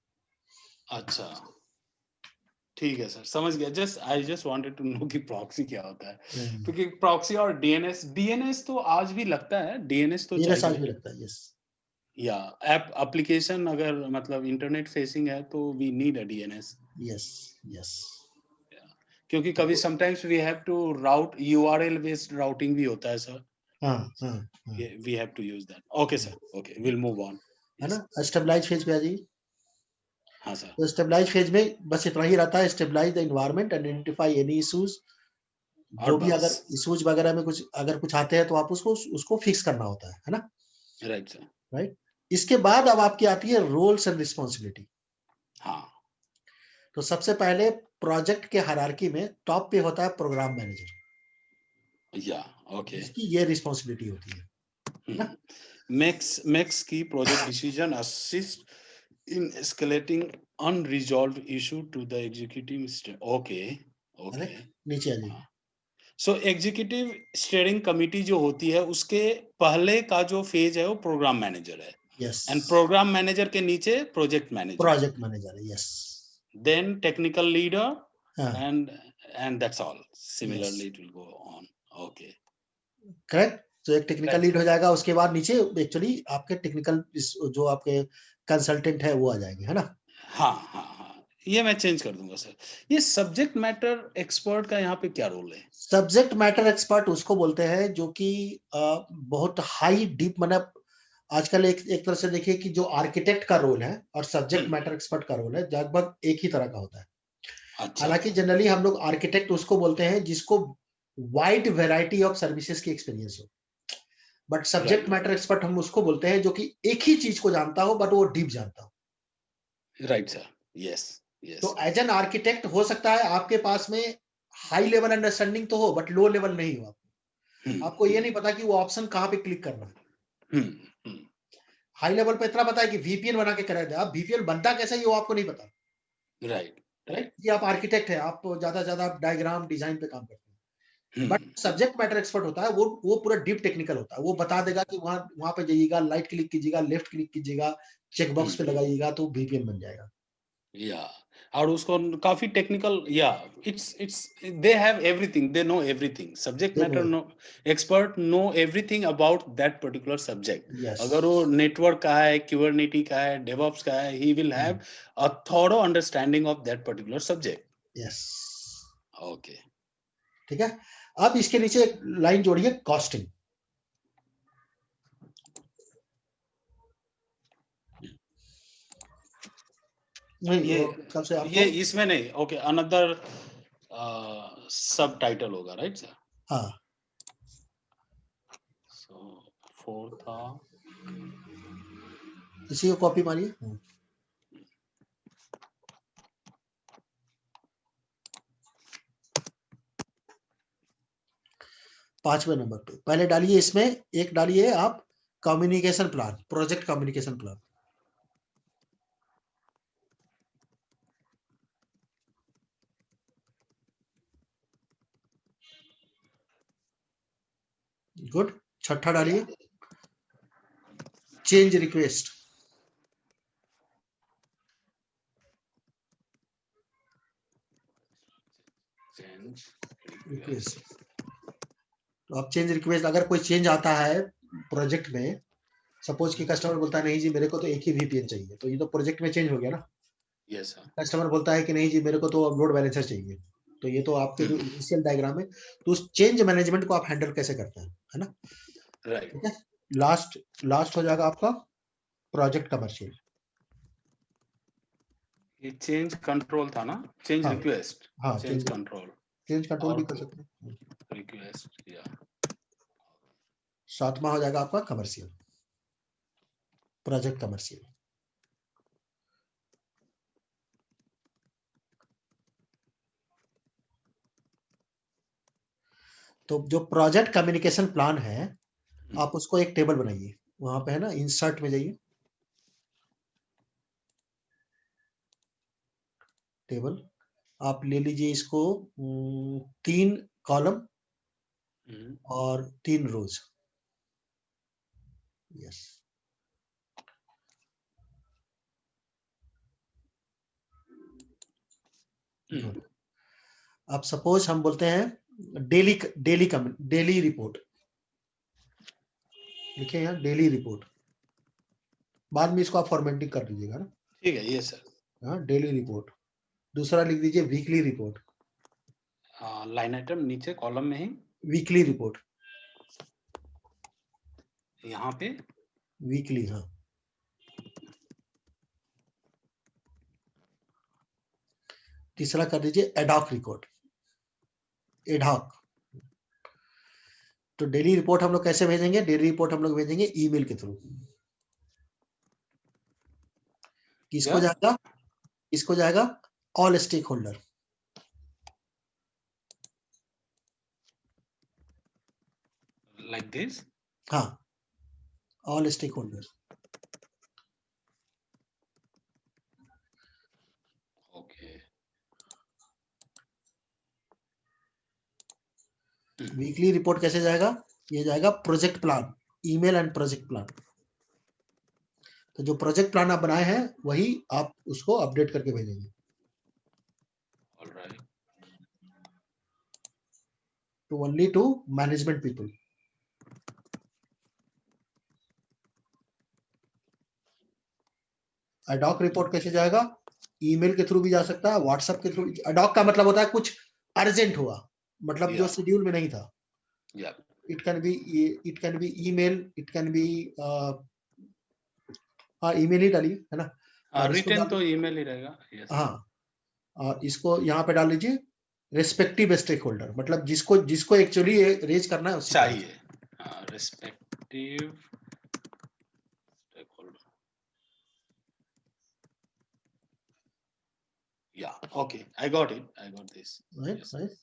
अच्छा, ठीक है सर, समझ गया। I just wanted to know कि प्रॉक्सी क्या होता है, क्योंकि प्रॉक्सी और डीएनएस तो आज भी लगता है, डीएनएस तो डीएनएस आज चाहिए। भी लगता है, यस। या एप्लीकेशन अगर मतलब इंटरनेट फेसिंग है तो we need a DNS. Yes yes. क्योंकि कभी sometimes we have to route, URL based routing भी होता है sir. We have to use that. Okay sir, okay, will move on. है ना। स्टेबलाइज फेज पे आ जाइए। हाँ सर। तो स्टेबलाइज फेज में बस इतना ही रहता है, stabilize the environment, identify any issues. जो भी अगर इश्यूज वगैरह में कुछ आते हैं तो आप उसको फिक्स करना होता है ना। Right sir. राइट। इसके बाद अब आपकी आती है रोल्स एंड रिस्पॉन्सिबिलिटी। हाँ। तो सबसे पहले प्रोजेक्ट के हायरार्की में टॉप पे होता है प्रोग्राम मैनेजर, या ओके, जिसकी ये रिस्पॉन्सिबिलिटी होती है ना। makes key project decision, assist in escalating unresolved issue to the executive okay. नीचे आ जाइए। सो एग्जीक्यूटिव स्टीयरिंग कमिटी जो होती है, उसके पहले का जो फेज है वो प्रोग्राम मैनेजर है। यस। एंड प्रोग्राम मैनेजर के नीचे प्रोजेक्ट मैनेजर है, yes. Then technical leader and that's all. Similarly it will go on. Okay, correct. तो एक टेक्निकल लीड हो जाएगा, उसके बाद नीचे एक्चुअली आपके टेक्निकल जो आपके कंसल्टेंट है वो आ जाएंगे, है ना। हाँ हाँ हाँ, ये मैं चेंज कर दूंगा सर। ये सब्जेक्ट मैटर एक्सपर्ट का यहाँ पे क्या रोल है? सब्जेक्ट मैटर एक्सपर्ट उसको बोलते हैं जो कि बहुत हाई डीप, मतलब आजकल एक तरह से देखिए कि जो आर्किटेक्ट का रोल है और सब्जेक्ट मैटर एक्सपर्ट का रोल है लगभग एक ही तरह का होता है। अच्छा। हालांकि जनरली हम लोग आर्किटेक्ट उसको बोलते हैं जिसको वाइड वैरायटी ऑफ सर्विसेज की एक्सपीरियंस हो, बट सब्जेक्ट मैटर एक्सपर्ट हम उसको बोलते हैं जो कि एक ही चीज को जानता हो बट वो डीप जानता हो। Right sir, yes yes. तो एज एन आर्किटेक्ट हो सकता है आपके पास में हाई लेवल अंडरस्टैंडिंग तो हो बट लो लेवल नहीं हो। आपको ये नहीं पता कि वो ऑप्शन कहाँ पे क्लिक करना है। हाई लेवल पे इतना पता है कि वीपीएन बना के करा दे, आप वीपीएन बनता कैसे ये वो आपको नहीं पता। राइट। ये आप आर्किटेक्ट है, आप ज्यादा डायग्राम डिजाइन पे काम करते हैं। बट सब्जेक्ट मैटर एक्सपर्ट होता है वो पूरा डीप टेक्निकल होता है, वो बता देगा कि वहां पे जाइएगा, राइट क्लिक कीजिएगा, लेफ्ट क्लिक कीजिएगा, चेक बॉक्स पे लगाइएगा तो VPN बन जाएगा। या और उसको काफी टेक्निकल या it's they have everything, they know everything, subject They matter know. No expert know everything about that particular subject. Yes. अगर वो नेटवर्क का है, क्यूबरनेटी का है, डेवऑप्स का है, he will have a thorough understanding of that particular subject. Yes. Okay, ठीक है। अब इसके नीचे एक लाइन जोड़िए, कॉस्टिंग। ये इसमें नहीं, ओके, अनदर सब टाइटल होगा, राइट सर? हाँ, सो 4 था, इसी को कॉपी मारिए। 5वें नंबर पे पहले डालिए, इसमें एक डालिए आप communication plan, project communication plan. Good. छठा डालिए, चेंज रिक्वेस्ट। तो आप चेंज रिक्वेस्ट, अगर कोई चेंज आता है प्रोजेक्ट में, सपोज कि कस्टमर बोलता है नहीं जी मेरे को तो एक ही VPN चाहिए, तो ये तो प्रोजेक्ट में चेंज हो गया ना। Yes sir. कस्टमर बोलता है कि नहीं जी मेरे को तो लोड बैलेंसर चाहिए, तो ये तो आपके जो इनिशियल डायग्राम है, तो उस चेंज मैनेजमेंट को आप हैंडल कैसे करते हैं, है ना? राइट। ठीक है। लास्ट हो जाएगा आपका प्रोजेक्ट कमर्शियल। ये चेंज कंट्रोल था ना, चेंज हाँ, रिक्वेस्ट, हाँ, चेंज कंट्रोल, चेंज कंट्रोल भी और कर सकते हैं। रिक्वेस्ट, या 7वां हो जाएगा आपका कमर्शियल, प्रोजेक्ट कमर्शियल। तो जो प्रोजेक्ट कम्युनिकेशन प्लान है, आप उसको एक टेबल बनाइए, वहां पे है ना, इंसर्ट में जाइए, टेबल आप ले लीजिए इसको, 3 कॉलम और 3 रोज। यस। अब सपोज हम बोलते हैं डेली रिपोर्ट, लिखे यहाँ डेली रिपोर्ट, बाद में इसको आप फॉर्मेटिंग कर दीजिएगा ना। ठीक है, ये सर। हाँ, डेली रिपोर्ट। दूसरा लिख दीजिए वीकली रिपोर्ट, लाइन आइटम नीचे कॉलम में ही वीकली रिपोर्ट, यहाँ पे वीकली। हाँ, तीसरा कर दीजिए एडॉक रिकॉर्ड, एडॉक। तो डेली रिपोर्ट हम लोग कैसे भेजेंगे? डेली रिपोर्ट हम लोग भेजेंगे ईमेल के थ्रू। किसको जाएगा? इसको जाएगा all stake holder, like this. हाँ, all stake holder. Okay. Weekly report कैसे जाएगा? ये जाएगा project plan, email and project plan. तो जो प्रोजेक्ट प्लान आप बनाए हैं वही आप उसको अपडेट करके भेजेंगे। Alright. To only to management people. Ad hoc report कैसे जाएगा? ईमेल के थ्रू भी जा सकता है, व्हाट्सएप के थ्रू। एडॉक का मतलब होता है कुछ अर्जेंट हुआ, मतलब जो शेड्यूल में नहीं था। It can be email, it can be, हाँ, ईमेल ही डालिए, है ना। और रिटर्न तो ईमेल ही रहेगा। हाँ, और इसको यहाँ पे डाल लीजिए रेस्पेक्टिव स्टेक होल्डर, मतलब जिसको एक्चुअली रेज करना है चाहिए, रेस्पेक्टिव स्टेक होल्डर। या okay, I got this. Right.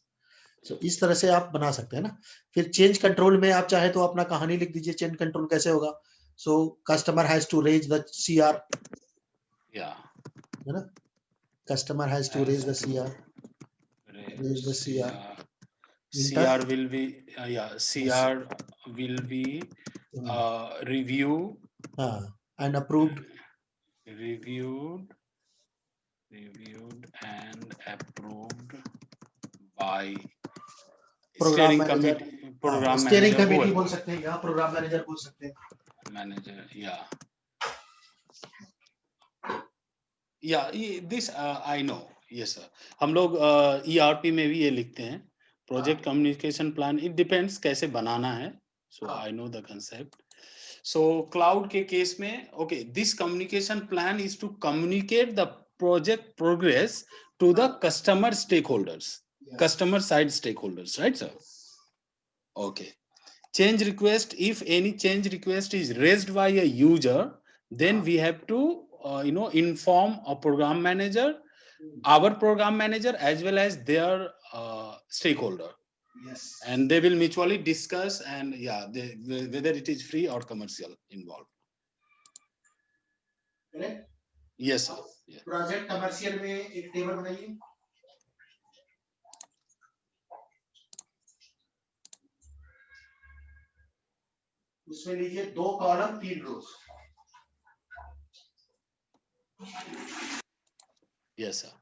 तो इस तरह से आप बना सकते हैं ना। फिर चेंज कंट्रोल में आप चाहे तो अपना कहानी लिख दीजिए, चेंज कंट्रोल कैसे होगा। So customer has to raise the CR, या, है ना, customer has to raise the CR, raise the CR। CR will be review and approved. Reviewed and approved by Program steering manager. committee. Program steering manager committee बोल सकते हैं, यहाँ programme manager बोल सकते हैं. Manager, this I know. Yes sir. हम लोग ERP में भी ये लिखते हैं, project communication plan. It depends कैसे बनाना है. So I know the concept. So cloud के केस में, okay, this communication plan is to communicate the project progress to the customer stakeholders, customer side stakeholders, right sir? Okay. Change request, if any change request is raised by a user, then we have to inform a program manager, our program manager, as well as their stakeholder. Yes. And they will mutually discuss and whether it is free or commercial involved. Correct? Yes sir. Project commercial में एक table बनाइए. उसमें लीजिए 2 column 3 रोज. Yes sir.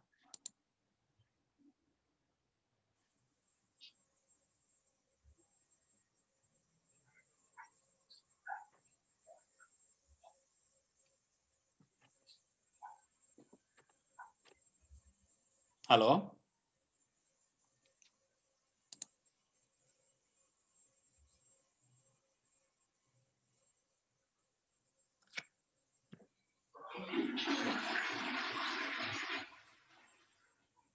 Hello.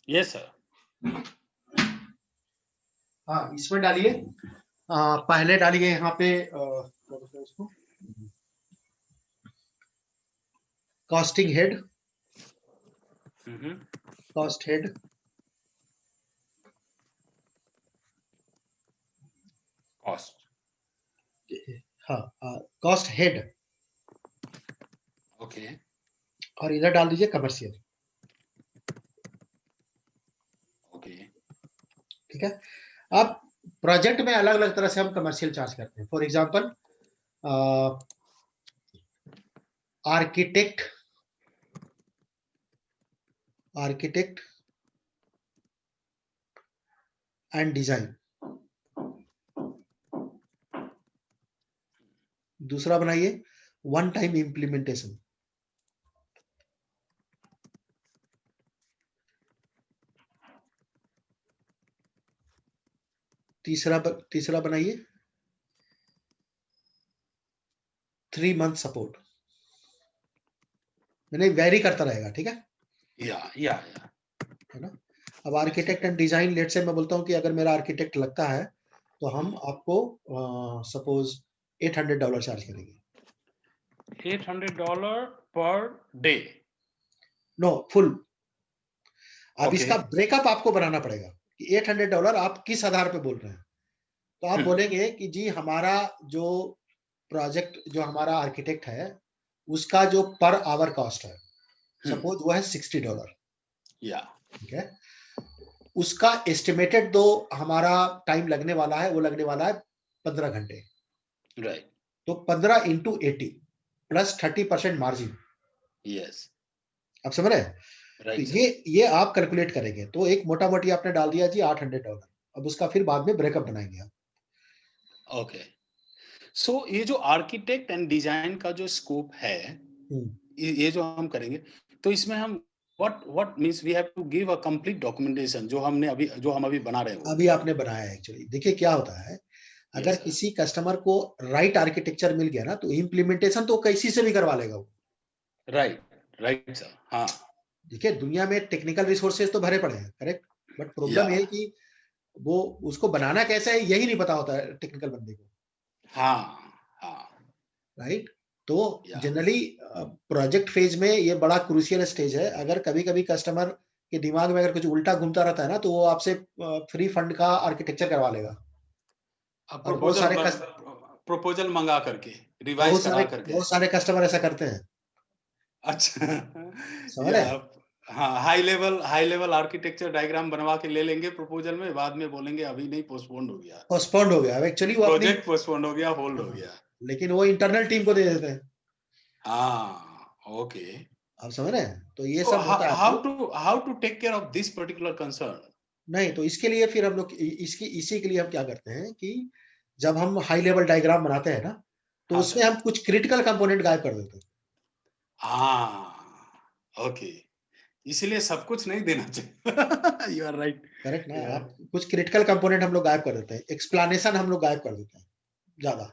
Yes sir. हाँ, इसमें डालिए. पहले डालिए यहाँ पे उसको costing head. Cost head. Cost. हाँ, कॉस्ट हेड. Okay. और इधर डाल दीजिए कमर्शियल. Okay. ठीक है. अब प्रोजेक्ट में अलग अलग तरह से हम कमर्शियल चार्ज करते हैं. For example architect and design. दूसरा बनाइए वन टाइम इम्प्लीमेंटेशन. तीसरा बनाइए 3 मंथ सपोर्ट. मैंने वेरी करता रहेगा. ठीक है. है ना. अब आर्किटेक्ट एंड डिजाइन, लेट से मैं बोलता हूं कि अगर मेरा आर्किटेक्ट लगता है तो हम आपको सपोज $800 चार्ज करेंगे. $800 पर डे. No, full. अब Okay. इसका ब्रेकअप आपको बनाना पड़ेगा कि $800 आप किस आधार पे बोल रहे हैं. तो आप बोलेंगे कि जी हमारा जो प्रोजेक्ट, जो हमारा आर्किटेक्ट है, उसका जो पर आवर कॉस्ट है, सपोज वो है $60. ठीक है. उसका एस्टिमेटेड दो हमारा टाइम लगने वाला है, वो लगने वाला है 15 घंटे. राइट. तो 15 into 80 प्लस 30% मार्जिन. यस. आप समझ रहे हैं. राइट. तो ये आप कैलकुलेट करेंगे. तो एक मोटा मोटी आपने डाल दिया जी $800. अब उसका फिर बाद में ब्रेकअप बनाएंगे आप. ओके. सो ये जो आर्किटेक्ट एंड डिजाइन का जो स्कोप है, ये जो हम करेंगे, तो इसमें हम what means we have to give a complete documentation जो हम अभी बना रहे हैं. अभी आपने बनाया है. एक्चुअली देखिए क्या होता है, अगर किसी कस्टमर को राइट आर्किटेक्चर मिल गया ना, तो इम्प्लीमेंटेशन तो किसी से भी करवा लेगा वो. Right sir. हाँ. देखिए दुनिया में टेक्निकल रिसोर्सेज तो भरे पड़े हैं. करेक्ट. बट प्रॉब्लम है कि वो उसको बनाना कैसा है यही नहीं पता होता है टेक्निकल बंदे को. राइट. तो जनरली प्रोजेक्ट फेज में ये बड़ा क्रूशियल स्टेज है. अगर कभी-कभी कस्टमर के दिमाग में अगर कुछ उल्टा घूमता रहता है ना, तो वो आपसे फ्री फंड का आर्किटेक्चर करवा लेगा. प्रपोजल मंगा करके, रिवाइज करा करके. बहुत सारे कस्टमर ऐसा करते हैं. अच्छा. समझ रहे हैं. हाँ, हाई लेवल आर्किटेक्चर डायग्राम बनवा के ले लेंगे प्रपोजल में, बाद में बोलेंगे अभी नहीं, पोस्टपोन्ड हो गया, पोस्टपोन्ड हो गया। एक्चुअली वो अपनी प्रोजेक्ट पोस्टपोन्ड हो गया, होल्ड हो गया। लेकिन वो इंटरनल टीम को दे देते हैं। हाँ, ओके। आप समझ रहे हैं? तो ये So सब होता है। how to take care of this particular concern? नहीं, तो इसके लिए फिर हम लोग इसी के लिए हम क्या करते हैं कि जब हम हाई लेवल डायग्राम बनाते हैं ना, तो हाँ, उसमें सर। हम कुछ क्रिटिकल कंपोनेंट गायब कर देते हैं। ओके, इसीलिए सब कुछ नहीं देना चाहिए। You are right. करेक्ट ना? आप कुछ क्रिटिकल कंपोनेंट हम लोग गायब कर देते हैं, एक्सप्लेनेशन हम लोग गायब कर देते हैं ज्यादा।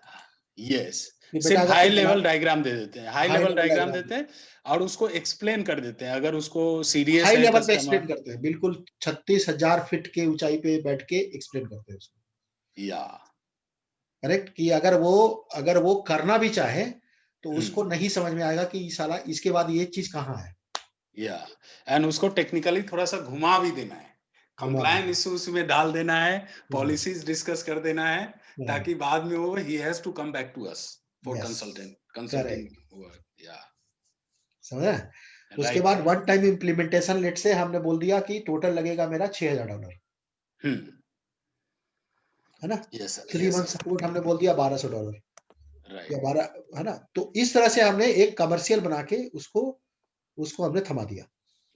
यस, कि बेटा सिर्फ अगर हाई तुम लेवल डायग्राम दे देते हैं, high high level level diagram diagram देते हैं और उसको एक्सप्लेन कर देते हैं, अगर उसको सीरियस हाई है लेवल पे कस्टमर। एक्सप्लेन करते हैं, बिल्कुल 36,000 फीट के ऊंचाई पे बैठ के एक्सप्लेन करते हैं उसको। या करेक्ट, कि अगर वो करना भी चाहे तो उसको नहीं समझ में आएगा कि साला इसके बाद ये चीज कहाँ है। या एंड उसको टेक्निकली थोड़ा सा घुमा भी देना है, कंप्लायंस इश्यूज में डाल देना है, पॉलिसीज डिस्कस कर देना है, ताकि बाद में वो ही has to come back to us for consulting work. या समझ रहे हैं? तो उसके बाद वन टाइम इम्प्लीमेंटेशन लेट से हमने बोल दिया कि टोटल लगेगा मेरा $6,000, है ना? 3 मंथ सपोर्ट हमने बोल दिया $1,200 या 12, है ना? तो इस तरह से हमने एक कमर्शियल बना के उसको हमने थमा दिया।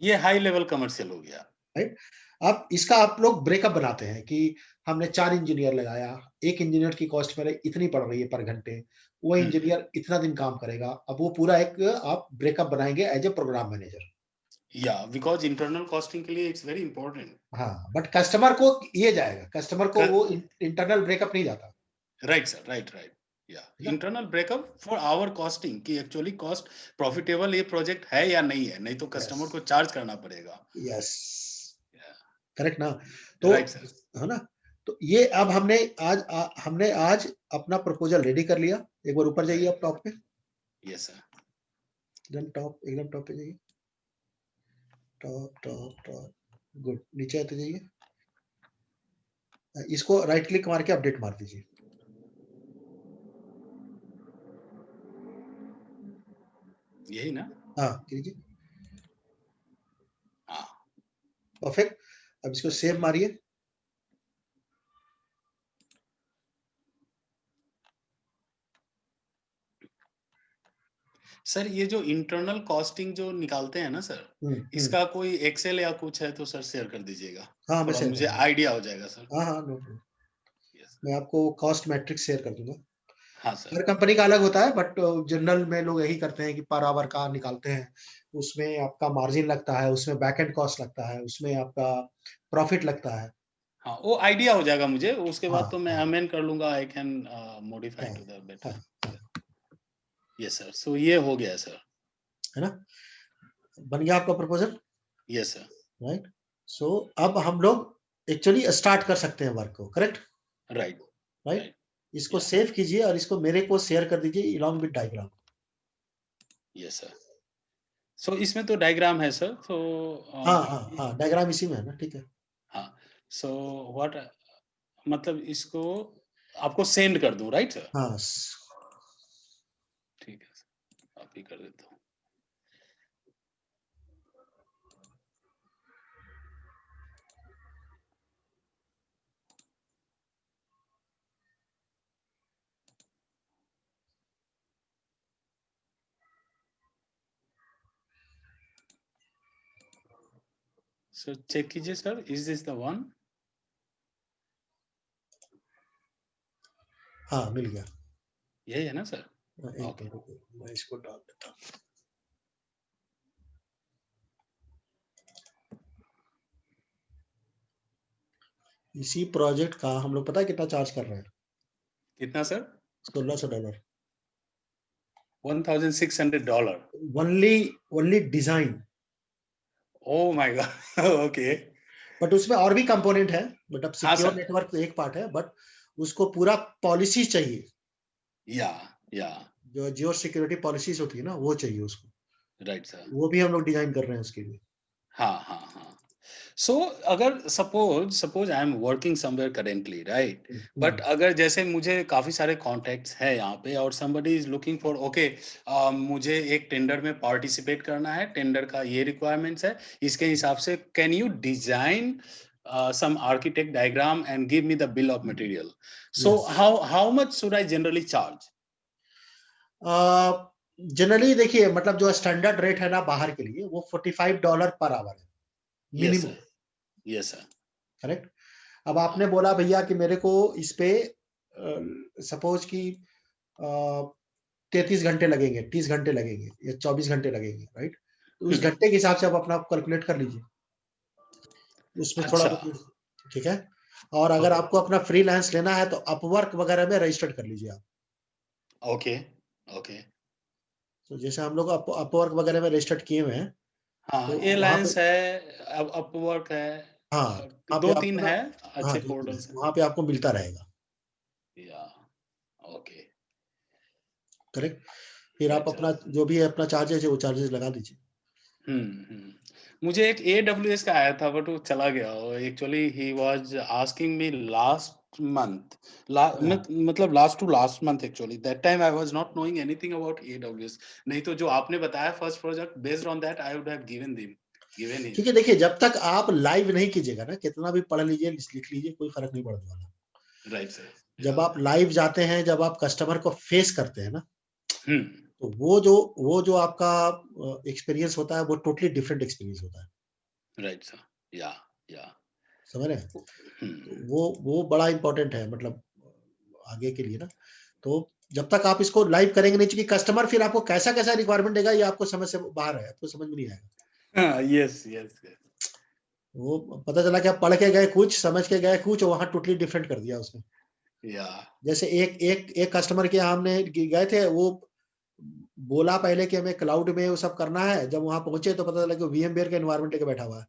ये हाई लेवल कमर्शियल हो गया, राइट? अब इसका आप लोग ब्रेकअप बनाते हैं कि हमने 4 इंजीनियर लगाया, एक इंजीनियर की कॉस्ट मेरे इतनी पड़ रही है पर घंटे, वो इंजीनियर इतना दिन काम करेगा। अब वो पूरा एक आप ब्रेकअप बनाएंगे एज ए प्रोग्राम मैनेजर। या बिकॉज इंटरनल कॉस्टिंग के लिए इट्स वेरी इंपॉर्टेंट। हाँ, बट कस्टमर को ये जाएगा, कस्टमर को वो इंटरनल ब्रेकअप नहीं जाता। Right sir, right. या internal breakup for our costing कि एक्चुअली कॉस्ट प्रॉफिटेबल ये प्रोजेक्ट है या नहीं है, नहीं तो कस्टमर को चार्ज करना पड़ेगा। यस, करेक्ट ना? तो राइट सर, है ना? तो ये अब हमने आज अपना प्रपोजल रेडी कर लिया। एक बार ऊपर जाइए आप टॉप पे। यस सर, एकदम टॉप पे जाइए। टॉप गुड, नीचे आते जाइए। इसको राइट क्लिक मार के अपडेट मार दीजिए। यही ना? हाँ, कीजिए। हाँ, परफेक्ट। अब इसको सेव मारिए। सर ये जो इंटरनल कॉस्टिंग जो निकालते हैं ना सर, इसका कोई एक्सेल या कुछ है तो सर शेयर कर दीजिएगा। हाँ, मैं थोड़ा मुझे आइडिया हो जाएगा सर। हाँ, नो प्रॉब्लम। मैं आपको कॉस्ट मैट्रिक्स शेयर कर दूंगा। हाँ सर, हर कंपनी का अलग होता है, बट जनरल में लोग यही करते हैं कि पर आवर का निकालते हैं। उसमें आपका मार्जिन लगता है, उसमें बैक एंड कॉस्ट लगता है, उसमें आपका प्रॉफिट लगता है। हाँ वो आइडिया हो जाएगा मुझे, उसके बाद तो मैं हाँ, अमेंड कर लूंगा, आई कैन मॉडिफाई हाँ, टू द हाँ, बेटर। यस सर, सो ये हो गया सर, है ना? बन गया आपका proposal. Yes sir, right? So अब हम लोग एक्चुअली स्टार्ट कर सकते हैं वर्क को। करेक्ट? राइट? इसको सेव कीजिए और इसको मेरे को शेयर कर दीजिए along with diagram. Yes sir, so इसमें तो डायग्राम है सर, तो हाँ, डायग्राम इसी में है ना? ठीक है। हाँ, सो व्हाट, मतलब इसको आपको सेंड कर दूं, राइट सर? हाँ, ठीक है सर, आप ही कर देता हूँ। सर चेक कीजिए sir, is this the one? हाँ, मिल गया। यही है ना सर? एक मिनट रुको, मैं इसको डाल देता हूँ। इसी प्रोजेक्ट का हम लोग पता है कितना चार्ज कर रहे हैं? कितना sir? $1,600। $1,600? Only design. Oh my God, okay. But उसमें और भी कंपोनेंट है, बट अब हाँ सिक्योर सर, नेटवर्क तो एक पार्ट है, बट उसको पूरा पॉलिसी चाहिए। या जो जियो सिक्योरिटी पॉलिसीज होती है ना, वो चाहिए उसको। राइट सर, वो भी हम लोग डिजाइन कर रहे हैं उसके लिए। हाँ। So अगर suppose I am working somewhere currently, right? But अगर जैसे मुझे काफी सारे contacts हैं यहाँ पे और somebody is looking for okay, मुझे एक टेंडर में participate करना है, टेंडर का ये requirements है, इसके हिसाब से can you design some architect diagram and give me the bill of material? So Yes. how much should I generally charge? Generally देखिए, मतलब जो स्टैंडर्ड रेट है ना बाहर के लिए, वो $45 पर आवर है Yes minimum. sir. Yes sir. Correct. अब आपने बोला भैया कि मेरे को इस पे सपोज कि 33 घंटे लगेंगे, 30 घंटे लगेंगे या 24 घंटे लगेंगे, राइट? तो उस घंटे के हिसाब से आप अपना कैलकुलेट कर लीजिए, उसमें थोड़ा अच्छा। बहुत, ठीक है। और अगर आपको अपना फ्रीलांस लेना है तो अपवर्क वगैरह में रजिस्टर्ड कर लीजिए आप। Okay okay. तो जैसे हम लोग अपवर्क वगैरह में रजिस्टर्ड किए हुए हैं, हाँ, तो वहाँ एलायंस पे, है, अपवर्क है, हाँ, वहाँ पे दो आपको तीन ना, है, हाँ, अच्छे 2-3 पोर्टल्स हैं। वहाँ पे आपको मिलता रहेगा, या ओके, करेक्ट। फिर आप अच्छा। अपना जो भी है अपना चार्जेस है वो चार्जेस लगा दीजिए। मुझे एक AWS का आया था बट वो चला गया। Actually he was asking me last month, मतलब last to last month actually. That time I was not knowing anything about AWS। नहीं तो जो आपने बताया first project, based on that I would have given him. ठीक है, देखिए जब तक आप लाइव नहीं कीजिएगा ना, कितना भी पढ़ लीजिए लिख लीजिए, कोई फर्क नहीं पड़ने वाला। Right sir. जब आप लाइव जाते हैं, जब आप कस्टमर को फेस करते हैं ना, हम्म तो वो जो आपका एक्सपीरियंस होता है वो टोटली डिफरेंट एक्सपीरियंस होता है। Right sir. या समझ रहे हैं? तो हम्म वो बड़ा इंपॉर्टेंट है, मतलब आगे के लिए ना। तो जब तक आप इसको लाइव करेंगे नहीं, क्योंकि कस्टमर फिर आपको कैसा कैसा रिक्वायरमेंट देगा ये आपको समझ से बाहर है, आपको समझ में नहीं आएगा। Yes yes. वो पता चला कि आप पढ़ के गए कुछ, समझ के गए कुछ, वहां टोटली डिफरेंट कर दिया उसने। या जैसे एक कस्टमर के यहाँ हमने गए थे, वो बोला पहले कि हमें क्लाउड में वो सब करना है, जब वहां पहुंचे तो पता चला कि VMware का एनवायरनमेंट लेके बैठा हुआ है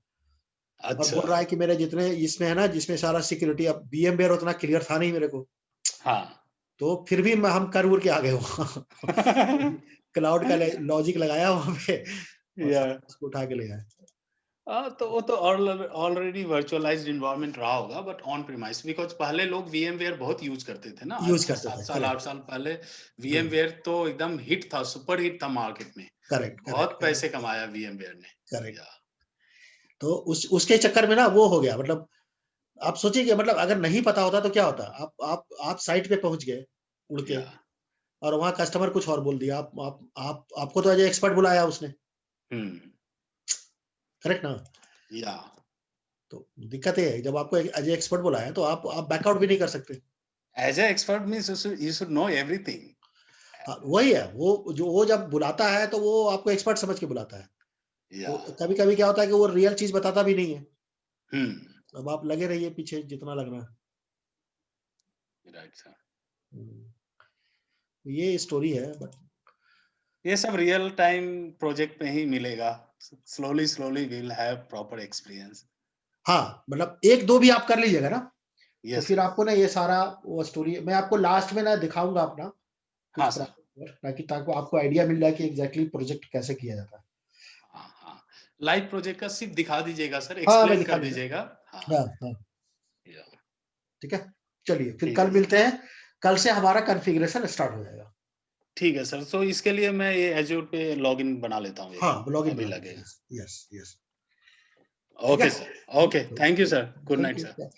और अच्छा। बोल रहा है कि मेरे जितने इसमें है ना, जिसमें सारा सिक्योरिटी, अब VMware उतना क्लियर था नहीं मेरे को, हाँ। तो फिर भी हम कर उर के आ गए वहां क्लाउड का लॉजिक लगाया वहां पे और या उसको उठा के ले आए। तो वो तो ऑलरेडी वर्चुअलाइज्ड इन्वायरमेंट रहा होगा, बट ऑन प्रीमाइस, बिकॉज पहले लोग VMware बहुत यूज करते थे ना, आज यूज से करते 7 थे, साल 8 करेक्ट। साल पहले VMware तो एकदम हिट था, सुपर हिट था मार्केट में। करेक्ट करेक्ट बहुत पैसे करेक्ट कमाया VMware ने। करेक्ट। या तो उसके चक्कर में ना वो हो गया, मतलब आप सोचिए कि मतलब अगर नहीं पता होता तो क्या होता, आप साइट पे पहुंच गए उड़ के, या और वहां कस्टमर कुछ और बोल दिया, आपको तो एज एक्सपर्ट बुलाया उसने, हम्म करेक्ट ना? या तो दिक्कत ये है, जब आपको एज एक्सपर्ट बुलाया तो आप बैकआउट भी नहीं कर सकते। As a expert means you should know everything. हाँ, वही है, वो जब बुलाता है तो वो आपको एक्सपर्ट समझ के बुलाता है। या तो कभी कभी क्या होता है कि वो रियल चीज बताता भी नहीं है, हम्म अब आप लगे रहिए पीछे जितना लगना है। Right sir. ये स्टोरी है, बट ये सब रियल टाइम प्रोजेक्ट में ही मिलेगा। Slowly slowly will have proper experience. हाँ, मतलब एक दो भी आप कर लीजिएगा ना, तो यस फिर सर। आपको ना ये सारा वो स्टोरी मैं आपको लास्ट में ना दिखाऊंगा अपना कुछ हाँ सर। प्रोजेक्ट, ताकि आपको आइडिया मिल जाए कि एग्जैक्टली प्रोजेक्ट कैसे किया जाता है। हाँ, लाइव प्रोजेक्ट का सिर्फ दिखा दीजिएगा सर, हाँ, मैं एक्सप्लेन दिखा कर दूंगा। दीजिएगा। हाँ। हाँ हाँ, या ठीक है। चलिए फिर ठीक कल है सर। मिलते हैं, कल से हमारा कॉन्फ़िगरेशन स्टार्ट हो जाएगा। ठीक है सर, तो इसके लिए मैं ये एज्योर पे लॉगिन बना लेता हूँ, हाँ, ब्लॉगिंग अभी बना लीजिए। लगेगा। यस यस यस, ठीक है। Okay sir. Okay, thank you sir. Good night thank sir. You.